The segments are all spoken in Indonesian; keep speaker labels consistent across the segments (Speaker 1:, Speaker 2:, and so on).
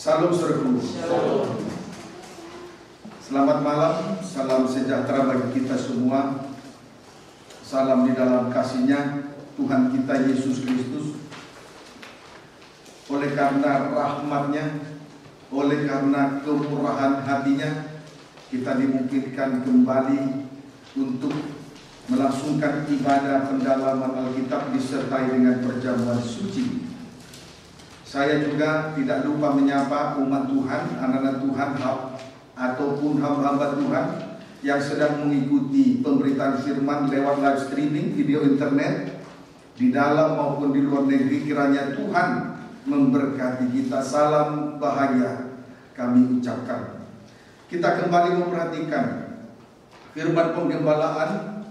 Speaker 1: Salam saudaraku. Selamat malam, salam sejahtera bagi kita semua. Salam di dalam kasih-Nya Tuhan kita Yesus Kristus. Oleh karena rahmat-Nya, oleh karena kemurahan hati-Nya, kita dimungkinkan kembali untuk melangsungkan ibadah pendalaman Alkitab disertai dengan perjamuan suci. Saya juga tidak lupa menyapa umat Tuhan, anak-anak Tuhan ataupun hamba-hamba Tuhan yang sedang mengikuti pemberitaan firman lewat live streaming video internet di dalam maupun di luar negeri. Kiranya Tuhan memberkati kita. Salam bahagia kami ucapkan. Kita kembali memperhatikan firman penggembalaan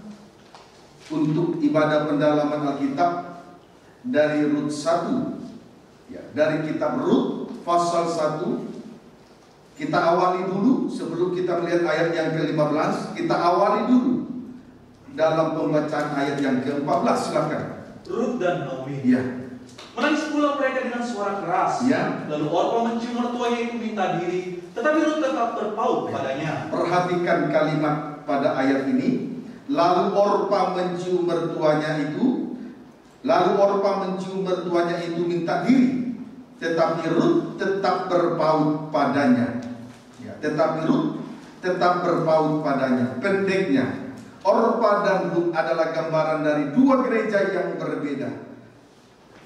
Speaker 1: untuk ibadah pendalaman Alkitab dari Rut 1. Dari kitab Rut pasal 1. Kita awali dulu sebelum kita melihat ayat yang ke-15. Kita awali dulu dalam pembacaan ayat yang ke-14. Silakan.
Speaker 2: Rut dan Naomi.
Speaker 1: Ya.
Speaker 2: Menangis pula mereka dengan suara keras.
Speaker 1: Ya.
Speaker 2: Lalu Orpa mencium mertuanya itu minta diri, tetapi Rut tetap berpaut padanya.
Speaker 1: Perhatikan kalimat pada ayat ini. Lalu Orpa mencium mertuanya itu. Lalu Orpa mencium mertuanya itu minta diri, tetapi Rut tetap berpaut padanya. Ya, tetapi Rut tetap berpaut padanya. Pendeknya, Orpa dan Rut adalah gambaran dari dua gereja yang berbeda.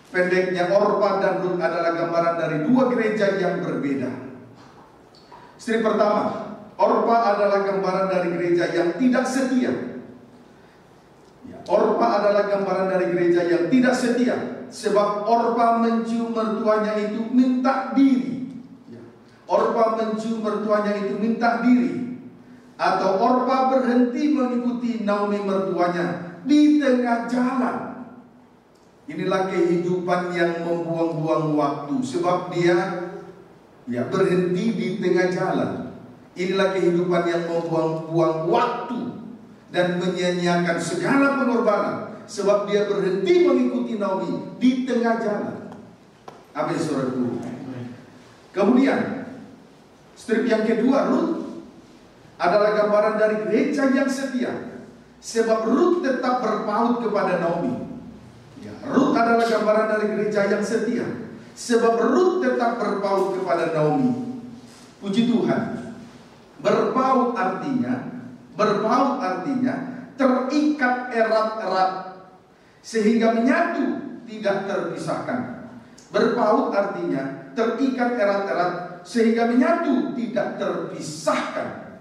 Speaker 1: Pendeknya, Orpa dan Rut adalah gambaran dari dua gereja yang berbeda. Istri pertama, Orpa adalah gambaran dari gereja yang tidak setia. Orpa adalah gambaran dari gereja yang tidak setia, sebab Orpa mencium mertuanya itu minta diri. Orpa mencium mertuanya itu minta diri. Atau Orpa berhenti mengikuti Naomi mertuanya di tengah jalan. Inilah kehidupan yang membuang-buang waktu, sebab dia berhenti di tengah jalan. Inilah kehidupan yang membuang-buang waktu dan menyia-nyiakan segala pengorbanan, sebab dia berhenti mengikuti Naomi di tengah jalan. Amin, saudaraku. Kemudian strip yang kedua, Rut adalah gambaran dari gereja yang setia, sebab Rut tetap berpaut kepada Naomi. Rut adalah gambaran dari gereja yang setia, sebab Rut tetap berpaut kepada Naomi. Puji Tuhan. Berpaut artinya terikat erat-erat sehingga menyatu, tidak terpisahkan. Berpaut artinya terikat erat-erat sehingga menyatu, tidak terpisahkan.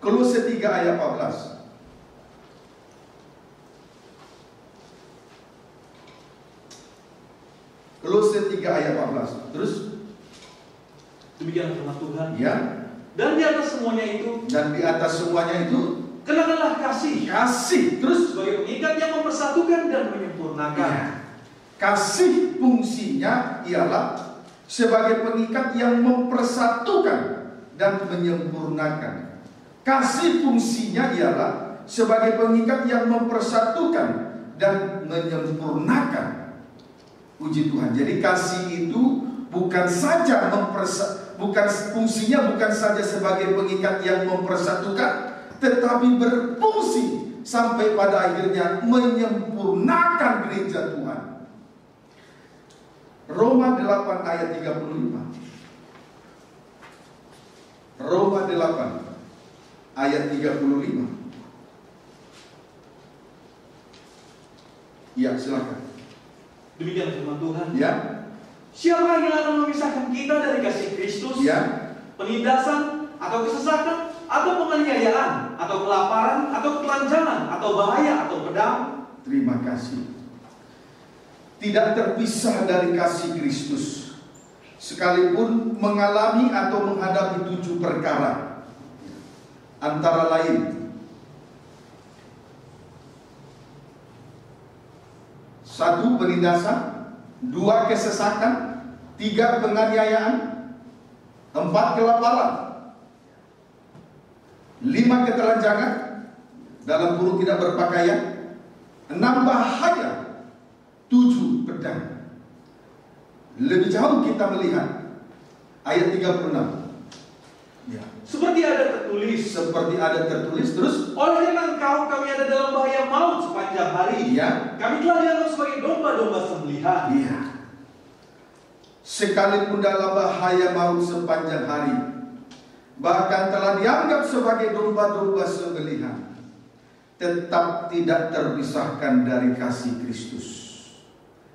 Speaker 1: Kolose 3 ayat 14. Kolose 3 ayat 14. Terus
Speaker 2: demikian firman Tuhan.
Speaker 1: Ya.
Speaker 2: Dan di atas semuanya itu, kenakanlah kasih.
Speaker 1: Terus
Speaker 2: sebagai pengikat yang mempersatukan dan menyempurnakan.
Speaker 1: Kasih fungsinya ialah sebagai pengikat yang mempersatukan dan menyempurnakan. Kasih fungsinya ialah sebagai pengikat yang mempersatukan dan menyempurnakan. Puji Tuhan. Jadi kasih itu bukan saja fungsinya bukan saja sebagai pengikat yang mempersatukan, tetapi berfungsi sampai pada akhirnya menyempurnakan gereja Tuhan. Roma 8 ayat 35. Roma 8 ayat 35. Ya, silakan.
Speaker 2: Demikian firman Tuhan.
Speaker 1: Ya.
Speaker 2: Siapa yang akan memisahkan kita dari kasih Kristus?
Speaker 1: Ya.
Speaker 2: Penindasan atau kesesakan atau penganiayaan atau kelaparan atau ketelanjangan atau bahaya atau pedang?
Speaker 1: Terima kasih. Tidak terpisah dari kasih Kristus, sekalipun mengalami atau menghadapi 7 perkara, antara lain 1. Penindasan, 2. Kesesakan, 3. Penganiayaan, 4. Kelaparan, 5. Ketelanjangan, dalam kurung tidak berpakaian, 6. Bahaya, 7. Pedang. Lebih jauh kita melihat ayat 36. Ya.
Speaker 2: Seperti ada tertulis, terus oleh karena engkau kami ada dalam bahaya maut sepanjang hari.
Speaker 1: Ya.
Speaker 2: Kami telah dianggap sebagai domba-domba sembelihan.
Speaker 1: Iya. Sekalipun dalam bahaya maut sepanjang hari, bahkan telah dianggap sebagai domba-domba sembelihan, tetap tidak terpisahkan dari kasih Kristus.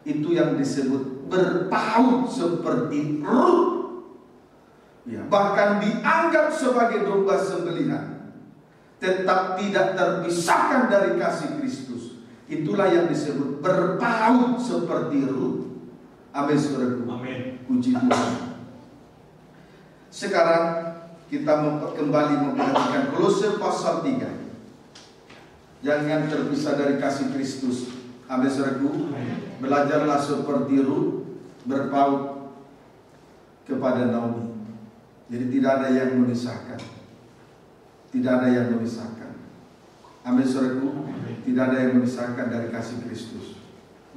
Speaker 1: Itu yang disebut berpaut seperti Rut. Ya, bahkan dianggap sebagai domba sembelihan, tetap tidak terpisahkan dari kasih Kristus. Itulah yang disebut berpaut seperti Rut. Amin, saudaraku.
Speaker 2: Amin.
Speaker 1: Puji Tuhan. Sekarang kita kembali memperhatikan Kolose pasal 3. Jangan terpisah dari kasih Kristus. Amin, saudaraku. Belajarlah seperti Rut, berpaut kepada Naomi. Jadi tidak ada yang memisahkan. Tidak ada yang memisahkan. Amin, saudaraku. Tidak ada yang memisahkan dari kasih Kristus.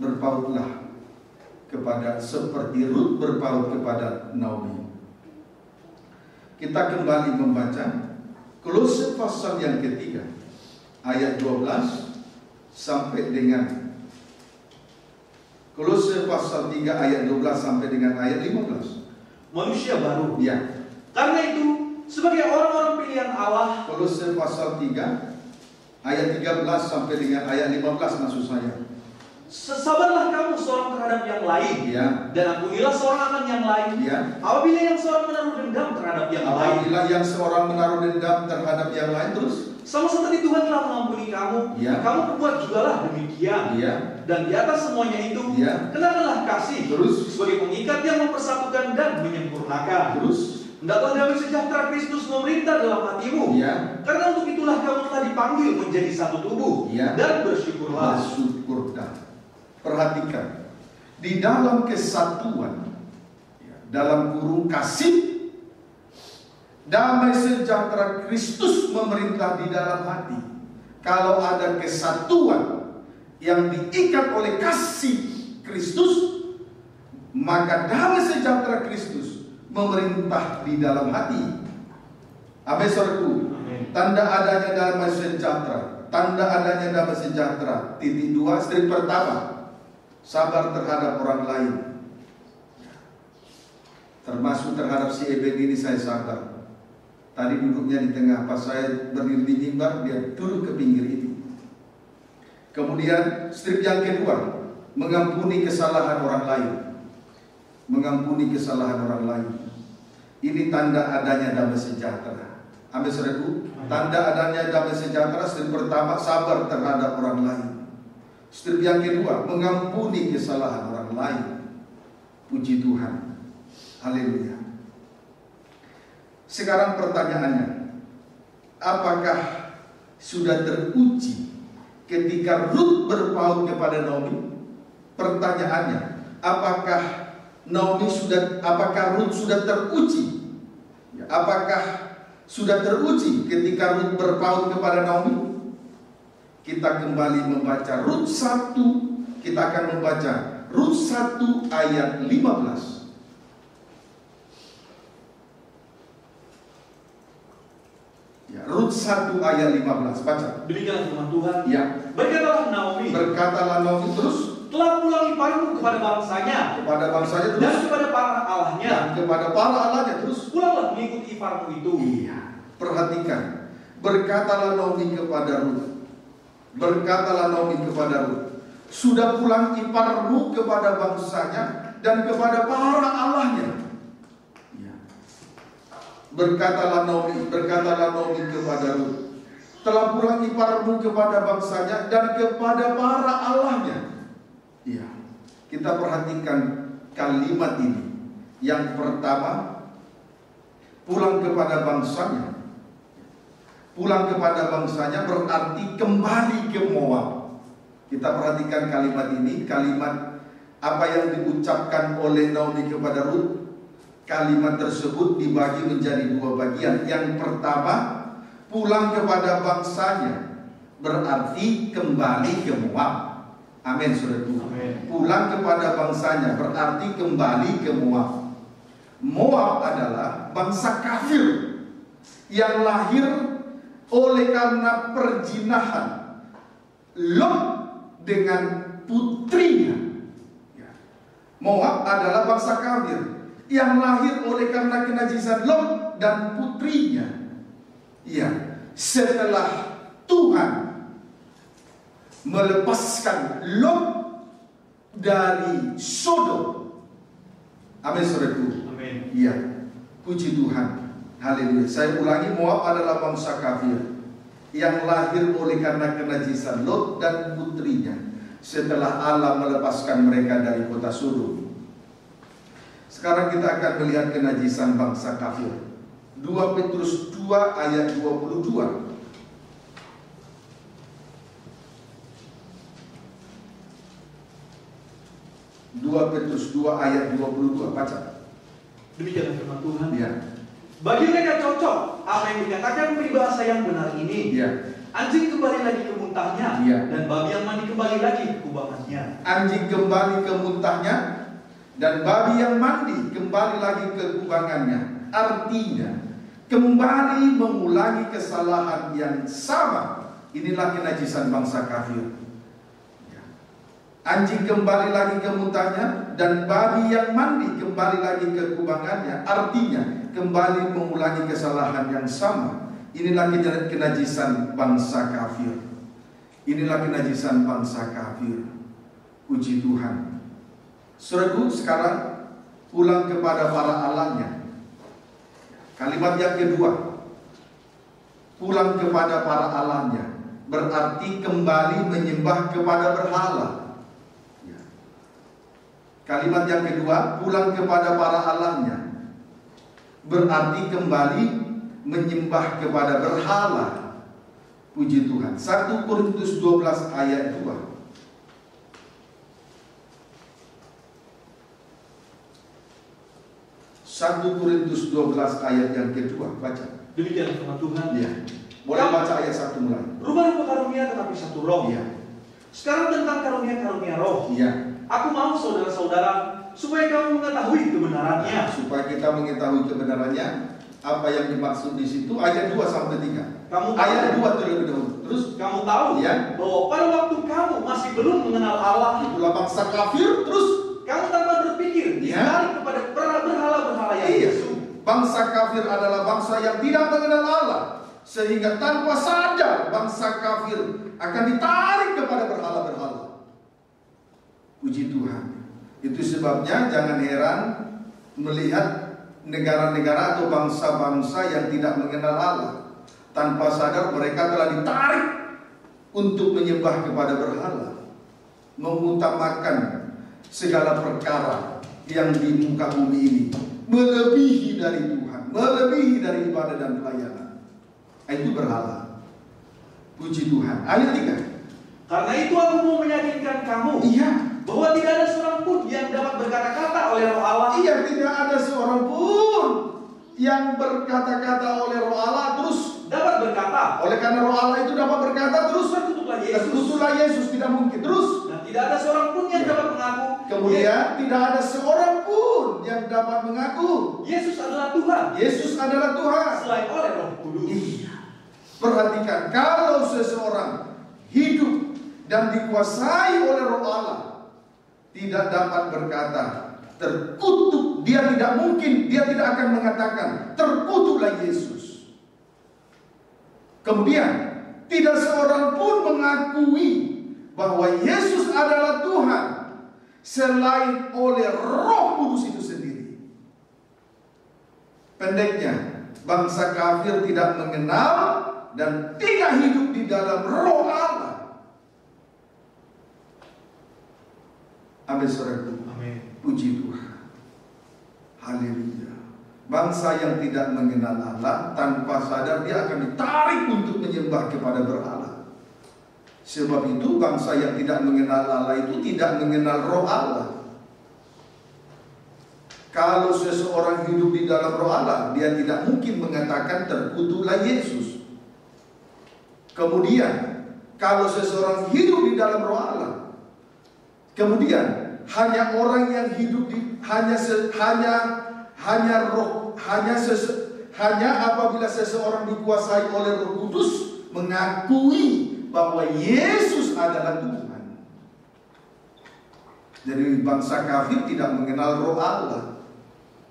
Speaker 1: Berpautlah kepada seperti Rut berpaut kepada Naomi. Kita kembali membaca Kolose pasal yang ketiga, ayat 12 sampai dengan Kolose pasal 3 ayat 12 sampai dengan ayat 15.
Speaker 2: Manusia baru.
Speaker 1: Ya.
Speaker 2: Karena itu, sebagai orang-orang pilihan Allah,
Speaker 1: Kolose pasal 3 ayat 13 sampai dengan ayat 15 maksud saya.
Speaker 2: Sabarlah kamu seorang terhadap yang lain,
Speaker 1: Ya.
Speaker 2: dan ampunilah seorang akan yang lain.
Speaker 1: Ya.
Speaker 2: Apabila yang seorang menaruh dendam terhadap yang lain,
Speaker 1: Apabila yang seorang menaruh dendam terhadap yang lain, terus
Speaker 2: sama seperti Tuhan telah mengampuni kamu,
Speaker 1: Ya.
Speaker 2: kamu perbuat jugalah demikian.
Speaker 1: ya,
Speaker 2: Dan di atas semuanya itu,
Speaker 1: Ya.
Speaker 2: kenakanlah kasih
Speaker 1: Terus?
Speaker 2: sebagai pengikat yang mempersatukan dan menyempurnakan.
Speaker 1: terus
Speaker 2: Hendaklah damai sejahtera Kristus memerintah dalam hatimu.
Speaker 1: Ya.
Speaker 2: Karena untuk itulah kamu telah dipanggil menjadi satu tubuh.
Speaker 1: Ya.
Speaker 2: Dan bersyukurlah.
Speaker 1: bersyukurlah. Perhatikan, di dalam kesatuan, dalam kurung kasih, damai sejahtera Kristus memerintah di dalam hati. Kalau ada kesatuan yang diikat oleh kasih Kristus, maka damai sejahtera Kristus memerintah di dalam hati. Amin, saudaraku. Tanda adanya damai sejahtera. Tanda adanya damai sejahtera. Titik 2, strik pertama, sabar terhadap orang lain. Termasuk terhadap si Eben ini saya sabar. Tadi duduknya di tengah, pas saya berdiri di mimbar, dia duduk ke pinggir ini. Kemudian strip yang kedua, mengampuni kesalahan orang lain. Mengampuni kesalahan orang lain. Ini tanda adanya damai sejahtera. Amin, saudaraku. Tanda adanya damai sejahtera, strip pertama, sabar terhadap orang lain. Strip yang kedua, mengampuni kesalahan orang lain. Puji Tuhan. Haleluya. Sekarang pertanyaannya, apakah sudah teruji ketika Rut berpaut kepada Naomi? Pertanyaannya, apakah Rut sudah teruji? Apakah sudah teruji ketika Rut berpaut kepada Naomi? Kita kembali membaca Rut 1. Kita akan membaca Rut 1 ayat 15. Ya, Rut 1 ayat 15. Baca.
Speaker 2: Demikianlah firman Tuhan.
Speaker 1: Ya.
Speaker 2: Berkatalah Naomi.
Speaker 1: Berkatalah Naomi terus.
Speaker 2: Telah pulang iparmu kepada bangsanya.
Speaker 1: Kepada bangsanya terus.
Speaker 2: Dan kepada para allahnya.
Speaker 1: Dan kepada para allahnya terus.
Speaker 2: Pulanglah mengikuti iparmu itu.
Speaker 1: Iya. Perhatikan. Berkatalah Naomi kepada Rut. Berkatalah Naomi kepada Rut. Sudah pulang iparmu kepada bangsanya dan kepada para allahnya. Berkatalah Naomi kepada Rut, telah pulang iparmu kepada bangsanya dan kepada para allahnya. Iya. Kita perhatikan kalimat ini. Yang pertama, pulang kepada bangsanya. Pulang kepada bangsanya berarti kembali ke Moab. Kita perhatikan kalimat ini, kalimat apa yang diucapkan oleh Naomi kepada Rut. Kalimat tersebut dibagi menjadi dua bagian. Yang pertama, pulang kepada bangsanya berarti kembali ke Moab. Amin, saudaraku.
Speaker 2: Amin.
Speaker 1: Pulang kepada bangsanya berarti kembali ke Moab. Moab adalah bangsa kafir yang lahir oleh karena perjinahan Lot dengan putrinya. Moab adalah bangsa kafir yang lahir oleh karena kenajisan Lot dan putrinya. Ya, setelah Tuhan melepaskan Lot dari Sodom. Amin, saudaraku.
Speaker 2: Amin.
Speaker 1: Iya, puji Tuhan. Haleluya. Saya ulangi, Moab adalah bangsa kafir yang lahir oleh karena kenajisan Lot dan putrinya setelah Allah melepaskan mereka dari kota Sodom. Sekarang kita akan melihat kenajisan bangsa kafir. 2 Petrus 2 ayat 22. 2 Petrus 2 ayat 22, baca.
Speaker 2: Demikian firman Tuhan.
Speaker 1: Ya.
Speaker 2: Bagi mereka cocok apa yang dikatakan peribahasa yang benar ini.
Speaker 1: Ya.
Speaker 2: Anjing kembali lagi ke muntahnya,
Speaker 1: Ya.
Speaker 2: dan babi yang mandi kembali lagi ke kubangannya.
Speaker 1: Anjing kembali ke muntahnya dan babi yang mandi kembali lagi ke kubangannya. Artinya kembali mengulangi kesalahan yang sama. Inilah kenajisan bangsa kafir. Anjing kembali lagi ke muntahnya dan babi yang mandi kembali lagi ke kubangannya. Artinya kembali mengulangi kesalahan yang sama. Inilah kenajisan bangsa kafir. Inilah kenajisan bangsa kafir. Puji Tuhan. Saudaraku, sekarang pulang kepada para allahnya. Kalimat yang kedua, pulang kepada para allahnya, berarti kembali menyembah kepada berhala. Kalimat yang kedua, pulang kepada para allahnya, berarti kembali menyembah kepada berhala. Puji Tuhan. 1 Korintus 12 ayat 2. 1 Korintus 12 ayat yang kedua, baca.
Speaker 2: Demikian firman Tuhan.
Speaker 1: Ya. Boleh baca ayat 1 mulai.
Speaker 2: Rupa-rupa karunia tetapi satu roh.
Speaker 1: Iya.
Speaker 2: Sekarang tentang karunia-karunia roh.
Speaker 1: Iya.
Speaker 2: Aku mau saudara-saudara supaya kamu mengetahui kebenarannya.
Speaker 1: Supaya kita mengetahui kebenarannya, apa yang dimaksud di situ ayat 2 sampai 3.
Speaker 2: Kamu
Speaker 1: Ayat
Speaker 2: tahu,
Speaker 1: 2 terlebih dahulu. Terus
Speaker 2: kamu tahu
Speaker 1: ya,
Speaker 2: bahwa pada waktu kamu masih belum mengenal Allah,
Speaker 1: itulah bangsa kafir. Terus
Speaker 2: kamu tanpa berpikir
Speaker 1: ya,
Speaker 2: ditarik kepada berhala-berhala yang
Speaker 1: iya,
Speaker 2: bisu.
Speaker 1: bangsa kafir adalah bangsa yang tidak mengenal Allah, sehingga tanpa sadar bangsa kafir akan ditarik kepada berhala-berhala. Puji Tuhan. Itu sebabnya jangan heran melihat negara-negara atau bangsa-bangsa yang tidak mengenal Allah. Tanpa sadar mereka telah ditarik untuk menyembah kepada berhala, mengutamakan segala perkara yang di muka bumi ini melebihi dari Tuhan, melebihi dari ibadah dan pelayanan. Itu berhala. Puji Tuhan. Ayat 3.
Speaker 2: Karena itu aku mau meyakinkan kamu,
Speaker 1: Iya,
Speaker 2: bahwa tidak ada seorang pun yang dapat berkata-kata oleh Roh Allah.
Speaker 1: iya, tidak ada seorang pun yang berkata-kata oleh Roh Allah terus
Speaker 2: Dapat berkata,
Speaker 1: oleh karena Roh Allah itu dapat berkata terus
Speaker 2: terkutuklah Yesus.
Speaker 1: terkutuklah Yesus, tidak mungkin. Terus
Speaker 2: Dan tidak ada seorang pun yang
Speaker 1: Ya.
Speaker 2: dapat mengaku.
Speaker 1: kemudian tidak ada seorang pun yang dapat mengaku
Speaker 2: Yesus adalah Tuhan.
Speaker 1: Yesus adalah Tuhan.
Speaker 2: Selain oleh Roh Kudus.
Speaker 1: Iya. Perhatikan, kalau seseorang hidup dan dikuasai oleh Roh Allah, tidak dapat berkata terkutuk. Dia tidak mungkin, dia tidak akan mengatakan terkutuklah Yesus. Kemudian tidak seorang pun mengakui bahwa Yesus adalah Tuhan selain oleh Roh Kudus itu sendiri. Pendeknya, bangsa kafir tidak mengenal dan tidak hidup di dalam Roh Allah. Amin, saudaraku.
Speaker 2: Amin.
Speaker 1: Puji Tuhan. Haleluya. Bangsa yang tidak mengenal Allah, tanpa sadar dia akan ditarik untuk menyembah kepada berhala. Sebab itu bangsa yang tidak mengenal Allah itu tidak mengenal Roh Allah. Kalau seseorang hidup di dalam Roh Allah, dia tidak mungkin mengatakan terkutuklah Yesus. Kemudian, kalau seseorang hidup di dalam Roh Allah, Kemudian hanya orang yang hidup di hanya apabila seseorang dikuasai oleh Roh Kudus mengakui bahwa Yesus adalah Tuhan. Jadi bangsa kafir tidak mengenal Roh Allah.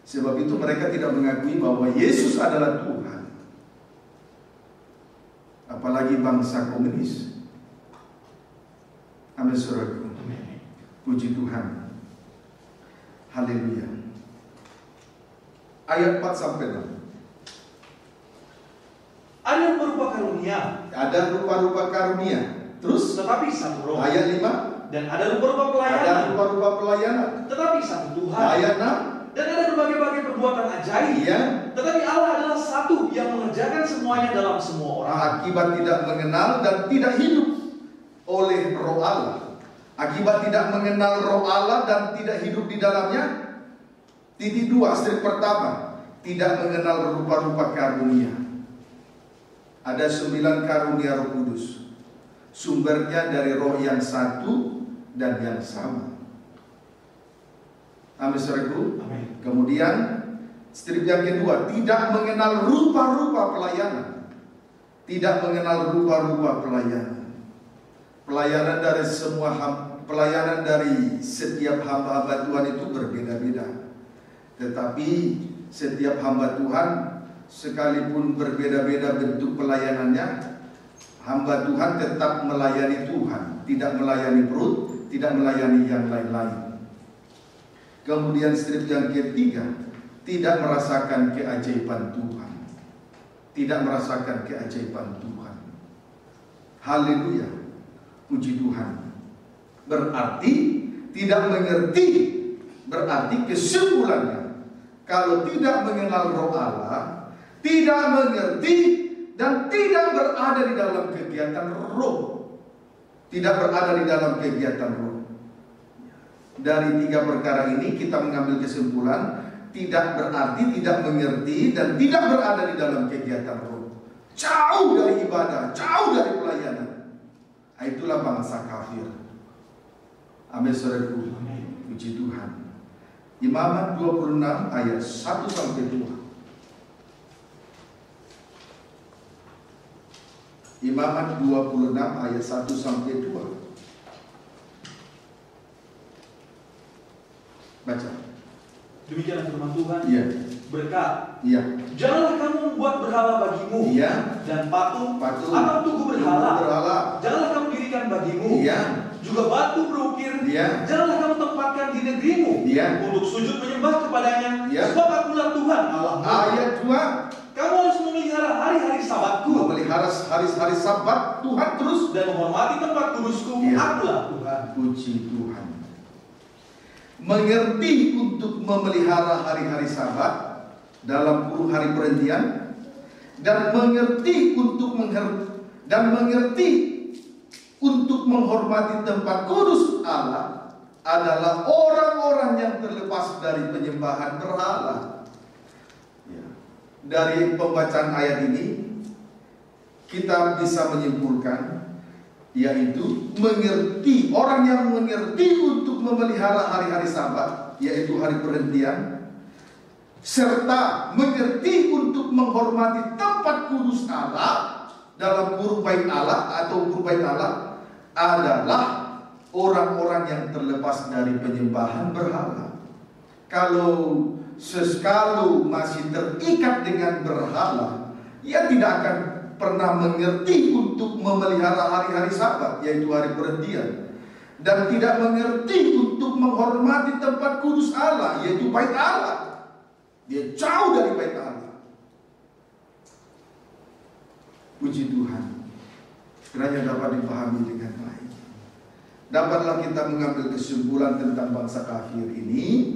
Speaker 1: Sebab itu mereka tidak mengakui bahwa Yesus adalah Tuhan. Apalagi bangsa komunis. Amin, saudaraku. Puji Tuhan. Haleluya. Ayat 4 sampai 6.
Speaker 2: Ada rupa-rupa karunia.
Speaker 1: Ada rupa-rupa karunia. Terus
Speaker 2: tetapi satu Roh.
Speaker 1: Ayat 5.
Speaker 2: Dan ada rupa-rupa pelayanan.
Speaker 1: Ada rupa-rupa pelayanan.
Speaker 2: Tetapi satu Tuhan.
Speaker 1: Ayat 6.
Speaker 2: Dan ada berbagai-bagai perbuatan ajaib.
Speaker 1: Iya.
Speaker 2: Tetapi Allah adalah satu yang mengerjakan semuanya dalam semua orang.
Speaker 1: Akibat tidak mengenal dan tidak hidup oleh Roh Allah. Akibat tidak mengenal Roh Allah dan tidak hidup di dalamnya. Titik 2, strip pertama, tidak mengenal rupa-rupa karunia. Ada 9 karunia Roh Kudus. Sumbernya dari Roh yang satu dan yang sama. Amin, saudaraku. Kemudian strip yang kedua, tidak mengenal rupa-rupa pelayanan. Tidak mengenal rupa-rupa pelayanan. Pelayanan dari setiap hamba-hamba Tuhan itu berbeda-beda. Tetapi setiap hamba Tuhan, sekalipun berbeda-beda bentuk pelayanannya, hamba Tuhan tetap melayani Tuhan, tidak melayani perut, tidak melayani yang lain-lain. Kemudian strip yang ketiga, tidak merasakan keajaiban Tuhan. Tidak merasakan keajaiban Tuhan. Haleluya. Puji Tuhan. Berarti tidak mengerti. Berarti kesimpulannya, kalau tidak mengenal Roh Allah, tidak mengerti dan tidak berada di dalam kegiatan roh. Tidak berada di dalam kegiatan roh. Dari 3 perkara ini kita mengambil kesimpulan, tidak berarti tidak mengerti dan tidak berada di dalam kegiatan roh. Jauh dari ibadah, jauh dari pelayanan. Itulah bangsa kafir. Amin, saudaraku. Puji Tuhan. Imamat 26 ayat 1 sampai 2. Imamat 26 ayat 1 sampai 2. Baca.
Speaker 2: Demikianlah firman Tuhan.
Speaker 1: Iya.
Speaker 2: Berkat.
Speaker 1: Iya.
Speaker 2: Janganlah kamu membuat berhala bagimu.
Speaker 1: Iya.
Speaker 2: Dan patung
Speaker 1: Patung.
Speaker 2: atau tugu berhala.
Speaker 1: Berhala.
Speaker 2: Janganlah kamu dirikan bagimu.
Speaker 1: Iya.
Speaker 2: Juga batu berukir.
Speaker 1: Iya.
Speaker 2: Janganlah kamu tempatkan di negerimu.
Speaker 1: Iya.
Speaker 2: Untuk sujud menyembah kepadanya.
Speaker 1: Iya.
Speaker 2: Sebab akulah Tuhan Allahmu.
Speaker 1: Ayat 2.
Speaker 2: Kamu harus memelihara hari-hari sabatku.
Speaker 1: Memelihara hari-hari sabat Tuhan terus.
Speaker 2: Dan menghormati tempat kudusku.
Speaker 1: Iya.
Speaker 2: Akulah Tuhan.
Speaker 1: Puji Tuhan. Mengerti untuk memelihara hari-hari sabat dalam 10 hari perhentian, dan mengerti untuk menghormati tempat kudus Allah adalah orang-orang yang terlepas dari penyembahan berhala. Dari pembacaan ayat ini kita bisa menyimpulkan, yaitu mengerti, orang yang mengerti untuk memelihara hari-hari sabat, yaitu hari perhentian, serta mengerti untuk menghormati tempat kudus Allah dalam kurung bait Allah atau kurung bait Allah adalah orang-orang yang terlepas dari penyembahan berhala. Kalau masih terikat dengan berhala, ia tidak akan pernah mengerti untuk memelihara hari-hari sabat, yaitu hari perhentian, dan tidak mengerti untuk menghormati tempat kudus Allah, yaitu bait Allah. Dia jauh dari bait Allah. Puji Tuhan. Kiranya dapat dipahami dengan baik. Dapatlah kita mengambil kesimpulan tentang bangsa kafir ini.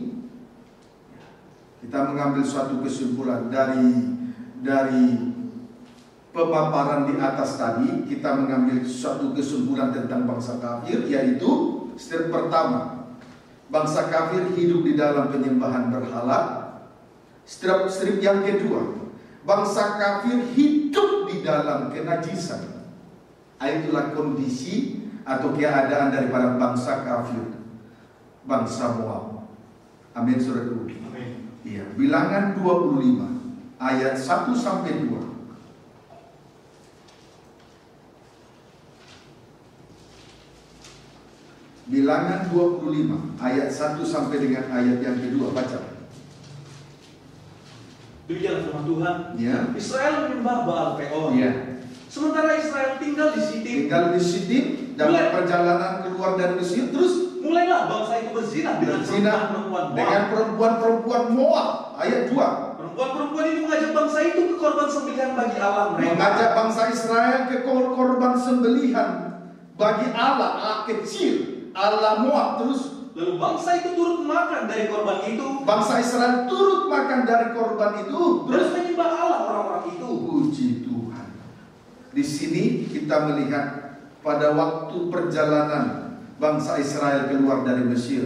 Speaker 1: Kita mengambil suatu kesimpulan dari pemaparan di atas tadi. Kita mengambil suatu kesimpulan tentang bangsa kafir, yaitu step pertama, bangsa kafir hidup di dalam penyembahan berhala. Strip yang kedua, bangsa kafir hidup di dalam kenajisan. Itulah kondisi atau keadaan daripada bangsa kafir. bangsa Moab. Amin, saudaraku.
Speaker 2: Amin.
Speaker 1: Iya, Bilangan 25 ayat 1 sampai 2. Bilangan 25 ayat 1 sampai dengan ayat yang kedua, baca.
Speaker 2: Demikian firman Tuhan.
Speaker 1: Ya.
Speaker 2: Israel menyembah Baal Peor.
Speaker 1: Ya.
Speaker 2: Sementara Israel tinggal di Sitim.
Speaker 1: Tinggal di Sitim dalam perjalanan keluar dari Mesir, terus
Speaker 2: mulailah bangsa itu berzina dengan perempuan-perempuan Moab.
Speaker 1: Dengan perempuan-perempuan Moab. Ayat 2.
Speaker 2: Perempuan-perempuan itu mengajak bangsa itu ke korban sembelihan bagi Allah mereka.
Speaker 1: Mengajak bangsa Israel ke korban sembelihan bagi Allah kecil, Allah Moab. Terus
Speaker 2: lalu bangsa itu turut makan dari korban itu.
Speaker 1: Bangsa Israel turut makan dari korban itu,
Speaker 2: terus menyembah Allah orang-orang itu.
Speaker 1: Puji Tuhan. Di sini kita melihat pada waktu perjalanan bangsa Israel keluar dari Mesir,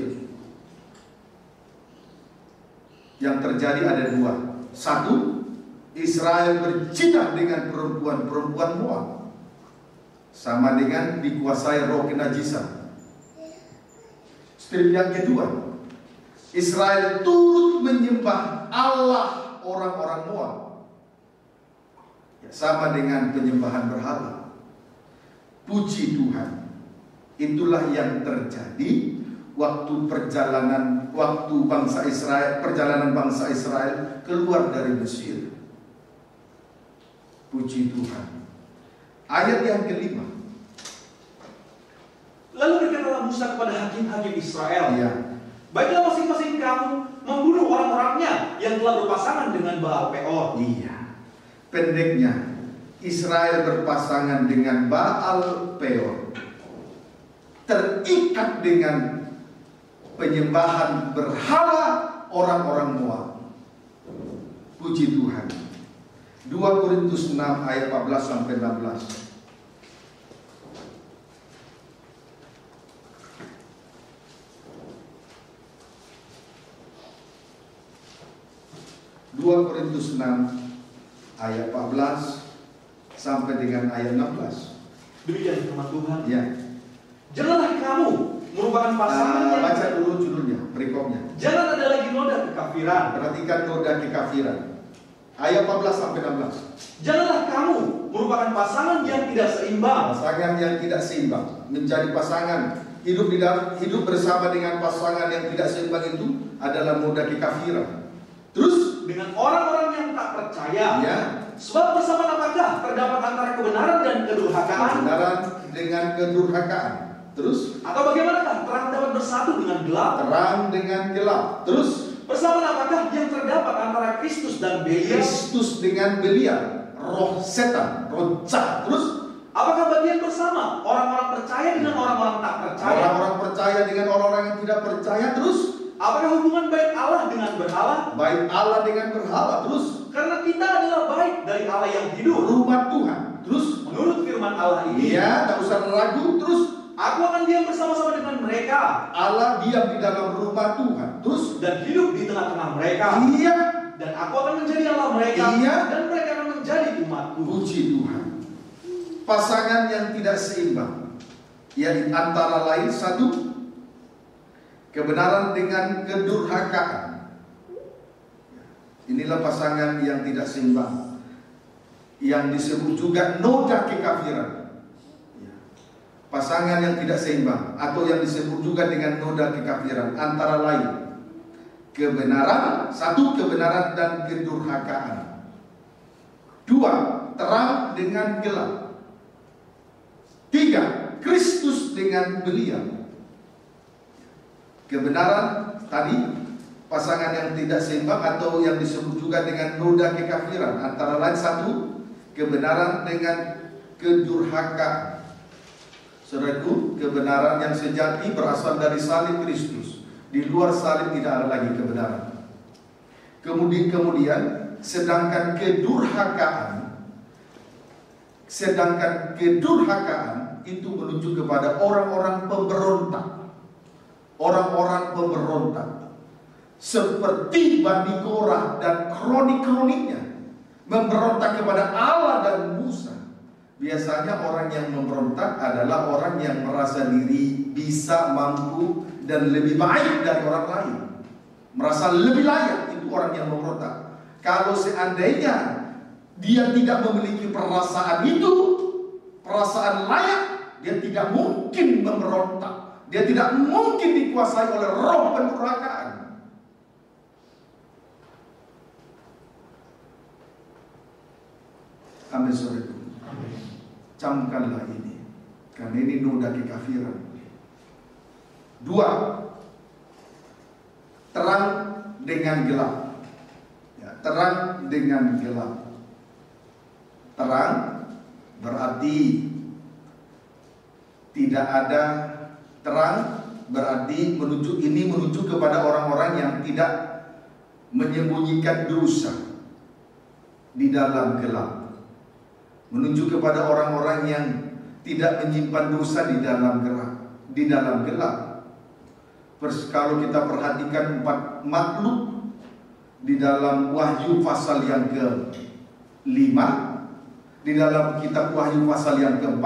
Speaker 1: yang terjadi ada dua. Satu, Israel berzina dengan perempuan-perempuan Moab, sama dengan dikuasai roh kenajisan. Strip yang kedua, Israel turut menyembah Allah orang-orang Moab, ya, sama dengan penyembahan berhala. Puji Tuhan. Itulah yang terjadi waktu perjalanan perjalanan bangsa Israel keluar dari Mesir. Puji Tuhan. Ayat yang kelima.
Speaker 2: Lalu berkatalah Musa kepada hakim-hakim Israel,
Speaker 1: Ya.
Speaker 2: baiklah masing-masing kamu membunuh orang-orangnya yang telah berpasangan dengan Baal Peor.
Speaker 1: Iya. Pendeknya, Israel berpasangan dengan Baal Peor, terikat dengan penyembahan berhala orang-orang Moab. Puji Tuhan. 2 Korintus 6 ayat 14 sampai 16. 2 Korintus 6 ayat 14 sampai dengan ayat 16.
Speaker 2: Demikian firman Tuhan.
Speaker 1: Ya.
Speaker 2: Janganlah kamu merupakan pasangan yang...
Speaker 1: Baca dulu judulnya, perikopnya.
Speaker 2: Jangan ada lagi noda kekafiran.
Speaker 1: Perhatikan noda kekafiran. Ayat 14 sampai 16.
Speaker 2: Janganlah kamu merupakan pasangan yang tidak seimbang.
Speaker 1: Pasangan yang tidak seimbang. Menjadi pasangan, hidup bersama dengan pasangan yang tidak seimbang itu adalah noda kekafiran. Terus
Speaker 2: dengan orang-orang yang tak percaya.
Speaker 1: Ya.
Speaker 2: Sebab bersama apakah terdapat antara kebenaran dan kedurhakaan?
Speaker 1: Kebenaran dengan kedurhakaan. Terus
Speaker 2: atau bagaimanakah terang dapat bersatu dengan gelap?
Speaker 1: Terang dengan gelap. Terus
Speaker 2: bersama apakah yang terdapat antara Kristus dan Belial?
Speaker 1: Kristus dengan Belial, roh setan, roh jahat. Terus
Speaker 2: apakah bagian bersama orang-orang percaya dengan orang-orang tak percaya?
Speaker 1: Orang-orang percaya dengan orang-orang yang tidak percaya. Terus
Speaker 2: apakah hubungan baik Allah dengan berhala?
Speaker 1: Baik Allah dengan berhala. Terus
Speaker 2: karena kita adalah baik dari Allah yang hidup,
Speaker 1: rumah Tuhan. Terus
Speaker 2: menurut firman Allah ini,
Speaker 1: ya, tak usah ragu. Terus
Speaker 2: aku akan diam bersama-sama dengan mereka.
Speaker 1: Allah diam di dalam rumah Tuhan. Terus
Speaker 2: dan hidup di tengah-tengah mereka.
Speaker 1: Iya.
Speaker 2: Dan aku akan menjadi Allah mereka.
Speaker 1: Iya.
Speaker 2: Dan mereka akan menjadi umatku.
Speaker 1: Puji Tuhan. Pasangan yang tidak seimbang, yaitu antara lain satu, kebenaran dengan kedurhakaan. Inilah pasangan yang tidak seimbang, yang disebut juga noda kekafiran. Pasangan yang tidak seimbang atau yang disebut juga dengan noda kekafiran antara lain kebenaran, satu, kebenaran dan kedurhakaan. Dua, terang dengan gelap. Tiga, Kristus dengan Belial. Kebenaran tadi, pasangan yang tidak seimbang atau yang disebut juga dengan noda kekafiran antara lain satu, kebenaran dengan kedurhakaan. Saudaraku, kebenaran yang sejati berasal dari salib Kristus. Di luar salib tidak ada lagi kebenaran. Kemudian sedangkan kedurhakaan itu menuju kepada orang-orang pemberontak. Orang-orang pemberontak seperti Bani Korah dan kronik-kroniknya memberontak kepada Allah dan Musa. Biasanya orang yang memberontak adalah orang yang merasa diri bisa, mampu, dan lebih baik dari orang lain. Merasa lebih layak, itu orang yang memberontak. Kalau seandainya dia tidak memiliki perasaan itu, perasaan layak, dia tidak mungkin memberontak. Dia tidak mungkin dikuasai oleh roh pendurhakaan. Amin, saudaraku. Camkanlah ini, karena ini noda kekafiran. 2. Terang dengan gelap. Ya, terang dengan gelap. Terang berarti tidak ada terang, berarti menuju kepada orang-orang yang tidak menyembunyikan dosa di dalam gelap. Menuju kepada orang-orang yang tidak menyimpan dosa di dalam gelap. Kalau kita perhatikan 4 makhluk di dalam Wahyu pasal yang ke-5, di dalam kitab Wahyu pasal yang ke-4,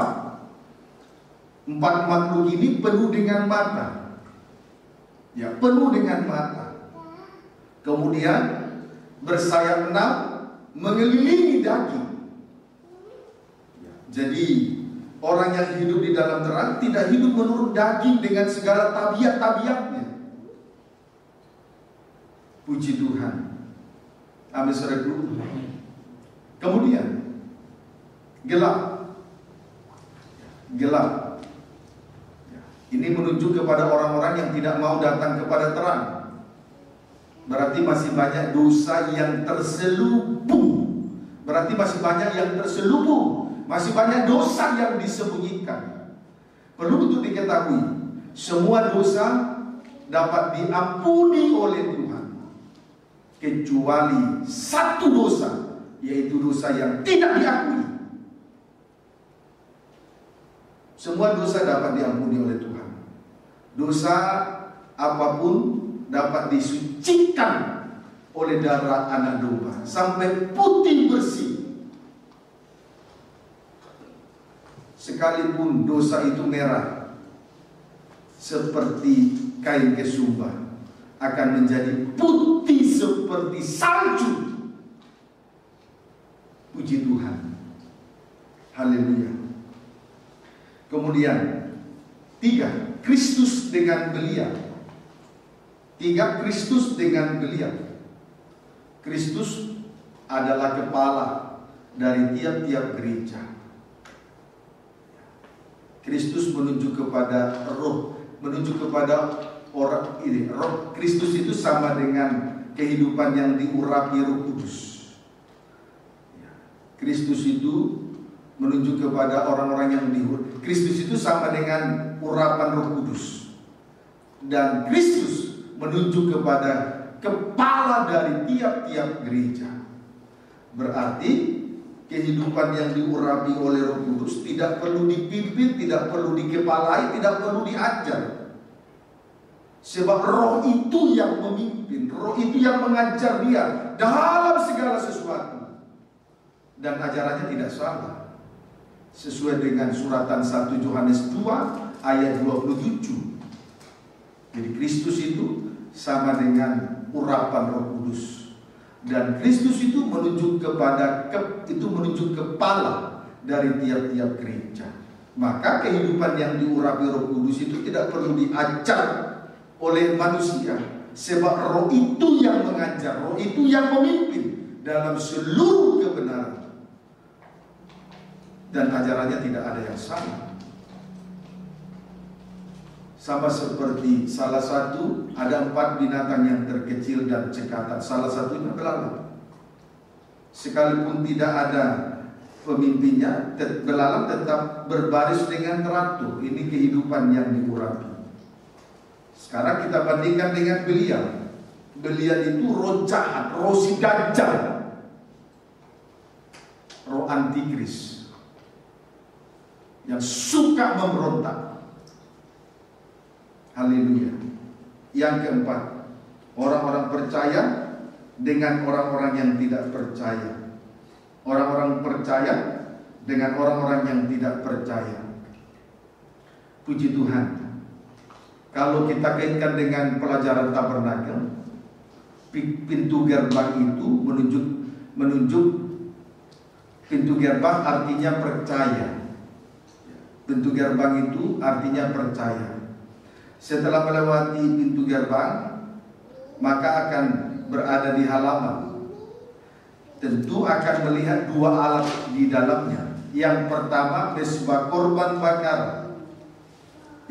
Speaker 1: 4 makhluk ini penuh dengan mata. Ya, penuh dengan mata. Kemudian bersayap 6 mengelilingi daging. Jadi orang yang hidup di dalam terang tidak hidup menurut daging dengan segala tabiat-tabiatnya. Puji Tuhan. Amin, saudaraku. Kemudian gelap. Gelap. Ini menuju kepada orang-orang yang tidak mau datang kepada terang. Berarti masih banyak dosa yang terselubung. Berarti masih banyak yang terselubung. Masih banyak dosa yang disembunyikan. Perlu untuk diketahui, semua dosa dapat diampuni oleh Tuhan, kecuali satu dosa, yaitu dosa yang tidak diakui. Semua dosa dapat diampuni oleh Tuhan. Dosa apapun dapat disucikan oleh darah anak domba sampai putih bersih. Sekalipun dosa itu merah seperti kain kesumba, akan menjadi putih seperti salju. Puji Tuhan. Haleluya. Kemudian 3, Kristus dengan beliau. 3, Kristus dengan beliau. Kristus adalah kepala dari tiap-tiap gereja. Kristus menuju kepada roh, menuju kepada orang ini. Roh Kristus itu sama dengan kehidupan yang diurapi Roh Kudus. Kristus itu menuju kepada orang-orang yang Kristus itu sama dengan urapan Roh Kudus. Dan Kristus menuju kepada kepala dari tiap-tiap gereja. Berarti kehidupan yang diurapi oleh Roh Kudus tidak perlu dipimpin, tidak perlu dikepalai, tidak perlu diajar. Sebab roh itu yang memimpin, roh itu yang mengajar dia dalam segala sesuatu. Dan ajarannya tidak salah, sesuai dengan suratan 1 Yohanes 2 ayat 27. Jadi Kristus itu sama dengan urapan Roh Kudus. Dan Kristus itu menuju kepada menuju kepala dari tiap-tiap gereja. Maka kehidupan yang diurapi Roh Kudus itu tidak perlu diajar oleh manusia, sebab roh itu yang mengajar, roh itu yang memimpin dalam seluruh kebenaran. Dan ajarannya tidak ada yang salah. Sama seperti salah satu, ada 4 binatang yang terkecil dan cekatan. Salah satunya belalang. Sekalipun tidak ada pemimpinnya, belalang tetap berbaris dengan teratur. Ini kehidupan yang diurapi. Sekarang kita bandingkan dengan beliau. Beliau itu roh jahat, roh si dajjal, roh antikris yang suka memberontak. Haleluya. Yang keempat, orang-orang percaya dengan orang-orang yang tidak percaya. Orang-orang percaya dengan orang-orang yang tidak percaya. Puji Tuhan. Kalau kita kaitkan dengan pelajaran tabernakel, pintu gerbang itu menunjuk pintu gerbang artinya percaya. Pintu gerbang itu artinya percaya. Setelah melewati pintu gerbang, maka akan berada di halaman. Tentu akan melihat dua alat di dalamnya. Yang pertama, mezbah korban bakar.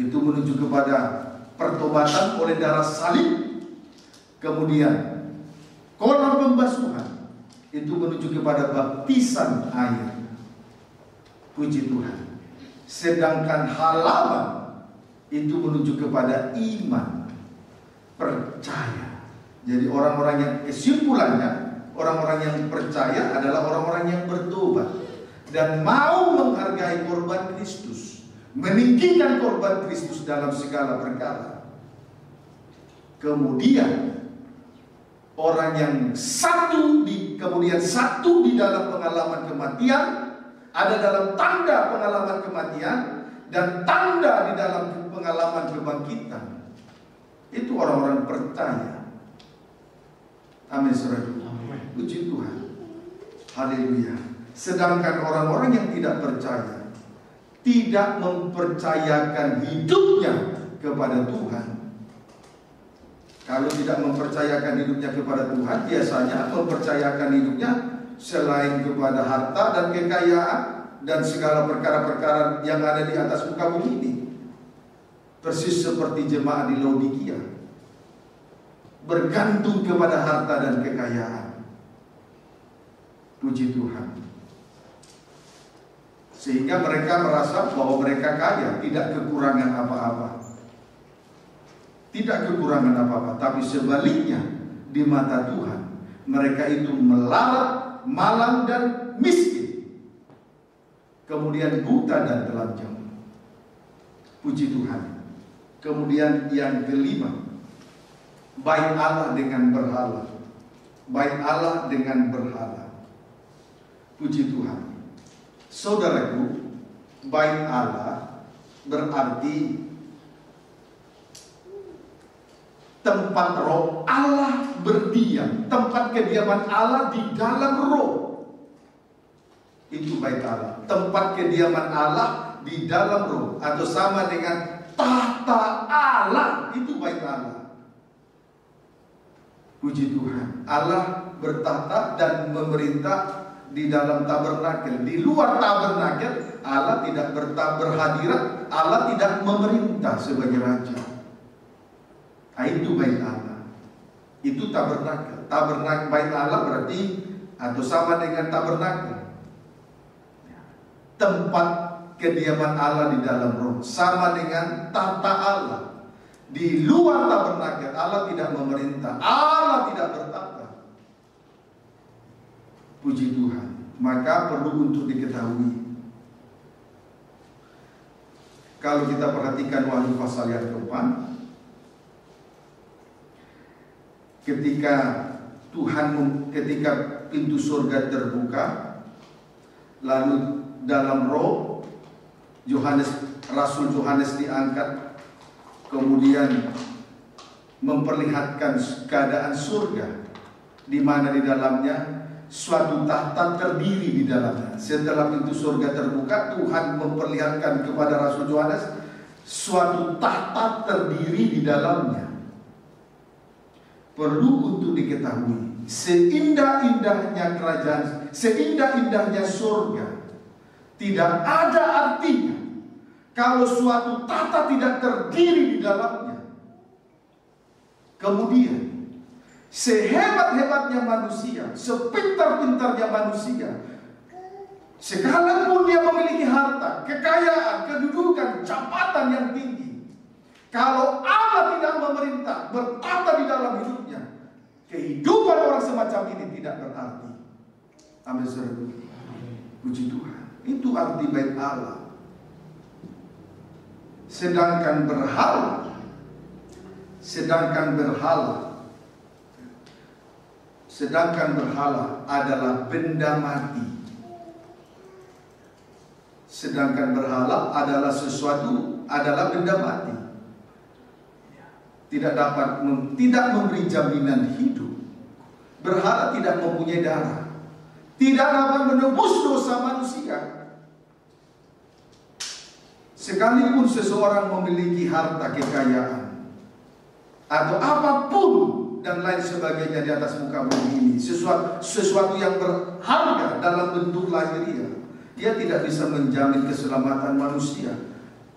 Speaker 1: Itu menuju kepada pertobatan oleh darah salib. Kemudian kolam pembasuhan itu menuju kepada baptisan air. Puji Tuhan. Sedangkan halaman itu menuju kepada iman, percaya. Jadi orang-orang yang, kesimpulannya, orang-orang yang percaya adalah orang-orang yang bertobat dan mau menghargai korban Kristus, meninggikan korban Kristus dalam segala perkara. Kemudian orang yang satu di dalam pengalaman kematian, ada dalam tanda pengalaman kematian dan tanda di dalam pengalaman kebangkitan. Itu orang-orang percaya. Amin, saudara. Puji Tuhan. Haleluya. Sedangkan orang-orang yang tidak percaya, tidak mempercayakan hidupnya kepada Tuhan. Kalau tidak mempercayakan hidupnya kepada Tuhan, biasanya mempercayakan hidupnya selain kepada harta dan kekayaan dan segala perkara-perkara yang ada di atas muka bumi ini. Persis seperti jemaat di Laodikia, bergantung kepada harta dan kekayaan. Puji Tuhan. Sehingga mereka merasa bahwa mereka kaya, tidak kekurangan apa-apa. Tidak kekurangan apa-apa, tapi sebaliknya di mata Tuhan mereka itu melarat, malang dan miskin. Kemudian buta dan telanjang. Puji Tuhan. Kemudian yang kelima, baik Allah dengan berhala. Baik Allah dengan berhala. Puji Tuhan. Saudaraku, baik Allah berarti tempat roh Allah berdiam, tempat kediaman Allah di dalam roh. Itu baik Allah, tempat kediaman Allah di dalam roh, atau sama dengan tahta Allah. Itu baik Allah. Puji Tuhan. Allah bertahta dan memerintah di dalam tabernakel. Di luar tabernakel Allah tidak berhadirat, Allah tidak memerintah sebagai raja. Itu bait Allah. Itu tabernakel. Tabernakel bait Allah berarti atau sama dengan tabernakel, tempat kediaman Allah di dalam roh, sama dengan tahta Allah. Di luar tabernakel Allah tidak memerintah, Allah tidak bertahta. Puji Tuhan. Maka perlu untuk diketahui, kalau kita perhatikan Wahyu pasal yang keempat, ketika pintu surga terbuka, lalu dalam roh Rasul Yohanes diangkat, kemudian memperlihatkan keadaan surga, di mana di dalamnya suatu tahta terdiri di dalamnya. Setelah pintu surga terbuka, Tuhan memperlihatkan kepada Rasul Yohanes suatu tahta terdiri di dalamnya. Perlu untuk diketahui, seindah-indahnya kerajaan, seindah-indahnya surga, tidak ada artinya kalau suatu tahta tidak terdiri di dalamnya. Kemudian sehebat-hebatnya manusia, sepintar-pintarnya manusia, sekalipun dia memiliki harta, kekayaan, kedudukan, jabatan yang tinggi, kalau Allah tidak memerintah, bertata di dalam hidupnya, kehidupan orang semacam ini tidak berarti. Amin. Puji Tuhan. Itu arti bait Allah. Sedangkan berhala adalah benda mati. Sedangkan berhala adalah benda mati. tidak memberi jaminan hidup. Berhala tidak mempunyai darah, tidak dapat menebus dosa manusia. Sekalipun seseorang memiliki harta kekayaan atau apapun dan lain sebagainya di atas muka bumi ini, sesuatu yang berharga dalam bentuk lahiriah, dia tidak bisa menjamin keselamatan manusia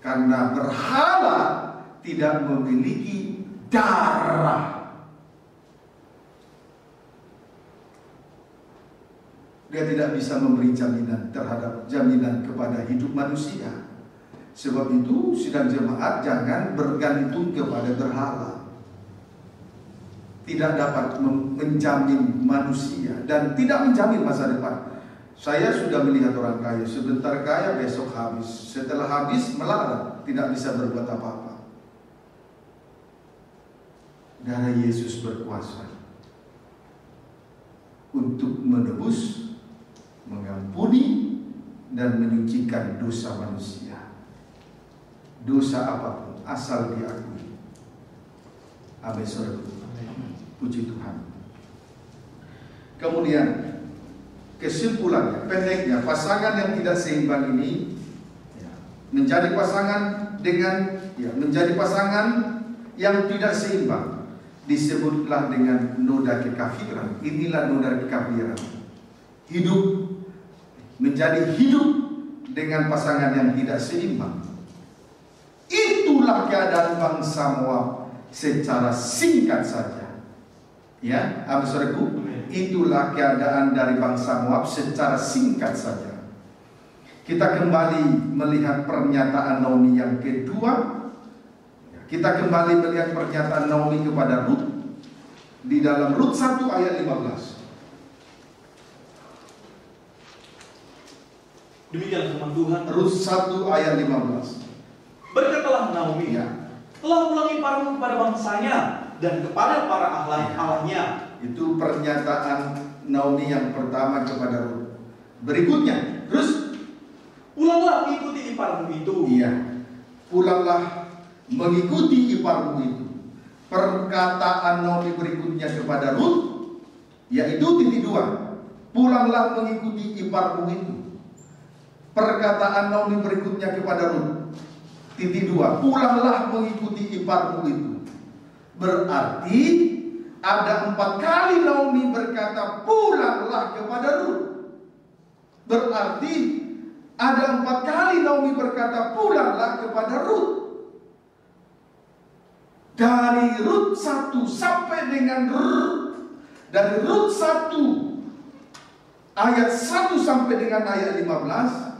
Speaker 1: karena berhala tidak memiliki darah. Dia tidak bisa memberi jaminan kepada hidup manusia. Sebab itu sidang jemaat jangan bergantung kepada berhala. Tidak dapat menjamin manusia dan tidak menjamin masa depan. Saya sudah melihat orang kaya, sebentar kaya besok habis, setelah habis melarat, tidak bisa berbuat apa-apa. Darah Yesus berkuasa untuk menebus, mengampuni, dan menyucikan dosa manusia. Dosa apapun asal diakui. Amin. Puji Tuhan. Kemudian kesimpulannya, pendeknya, pasangan yang tidak seimbang ini menjadi pasangan yang tidak seimbang, disebutlah dengan noda kekafiran. Inilah noda kekafiran. Menjadi hidup dengan pasangan yang tidak seimbang. Itulah keadaan bangsa Moab secara singkat saja. Ya, amin saudaraku. Itulah keadaan dari bangsa Moab secara singkat saja. Kita kembali melihat pernyataan Naomi yang kedua. Kita kembali melihat pernyataan Naomi kepada Rut di dalam Rut 1 ayat 15.
Speaker 2: Demikian firman Tuhan.
Speaker 1: Rut 1 ayat 15.
Speaker 2: Berkatalah Naomi, telah ulangi parahmu kepada bangsanya dan kepada para allahnya.
Speaker 1: Itu pernyataan Naomi yang pertama kepada Rut. Berikutnya, terus
Speaker 2: pulanglah mengikuti iparmu itu.
Speaker 1: Iya, pulanglah mengikuti iparmu itu. Perkataan Naomi berikutnya kepada Rut, yaitu titik 2. Pulanglah mengikuti iparmu itu. Perkataan Naomi berikutnya kepada Rut, titik 2. Pulanglah mengikuti iparmu itu. Berarti ada 4 kali Naomi berkata pulanglah kepada Rut. Berarti ada 4 kali Naomi berkata pulanglah kepada Rut. Dari Rut 1 sampai dengan dari Rut 1 ayat 1 sampai dengan ayat 15,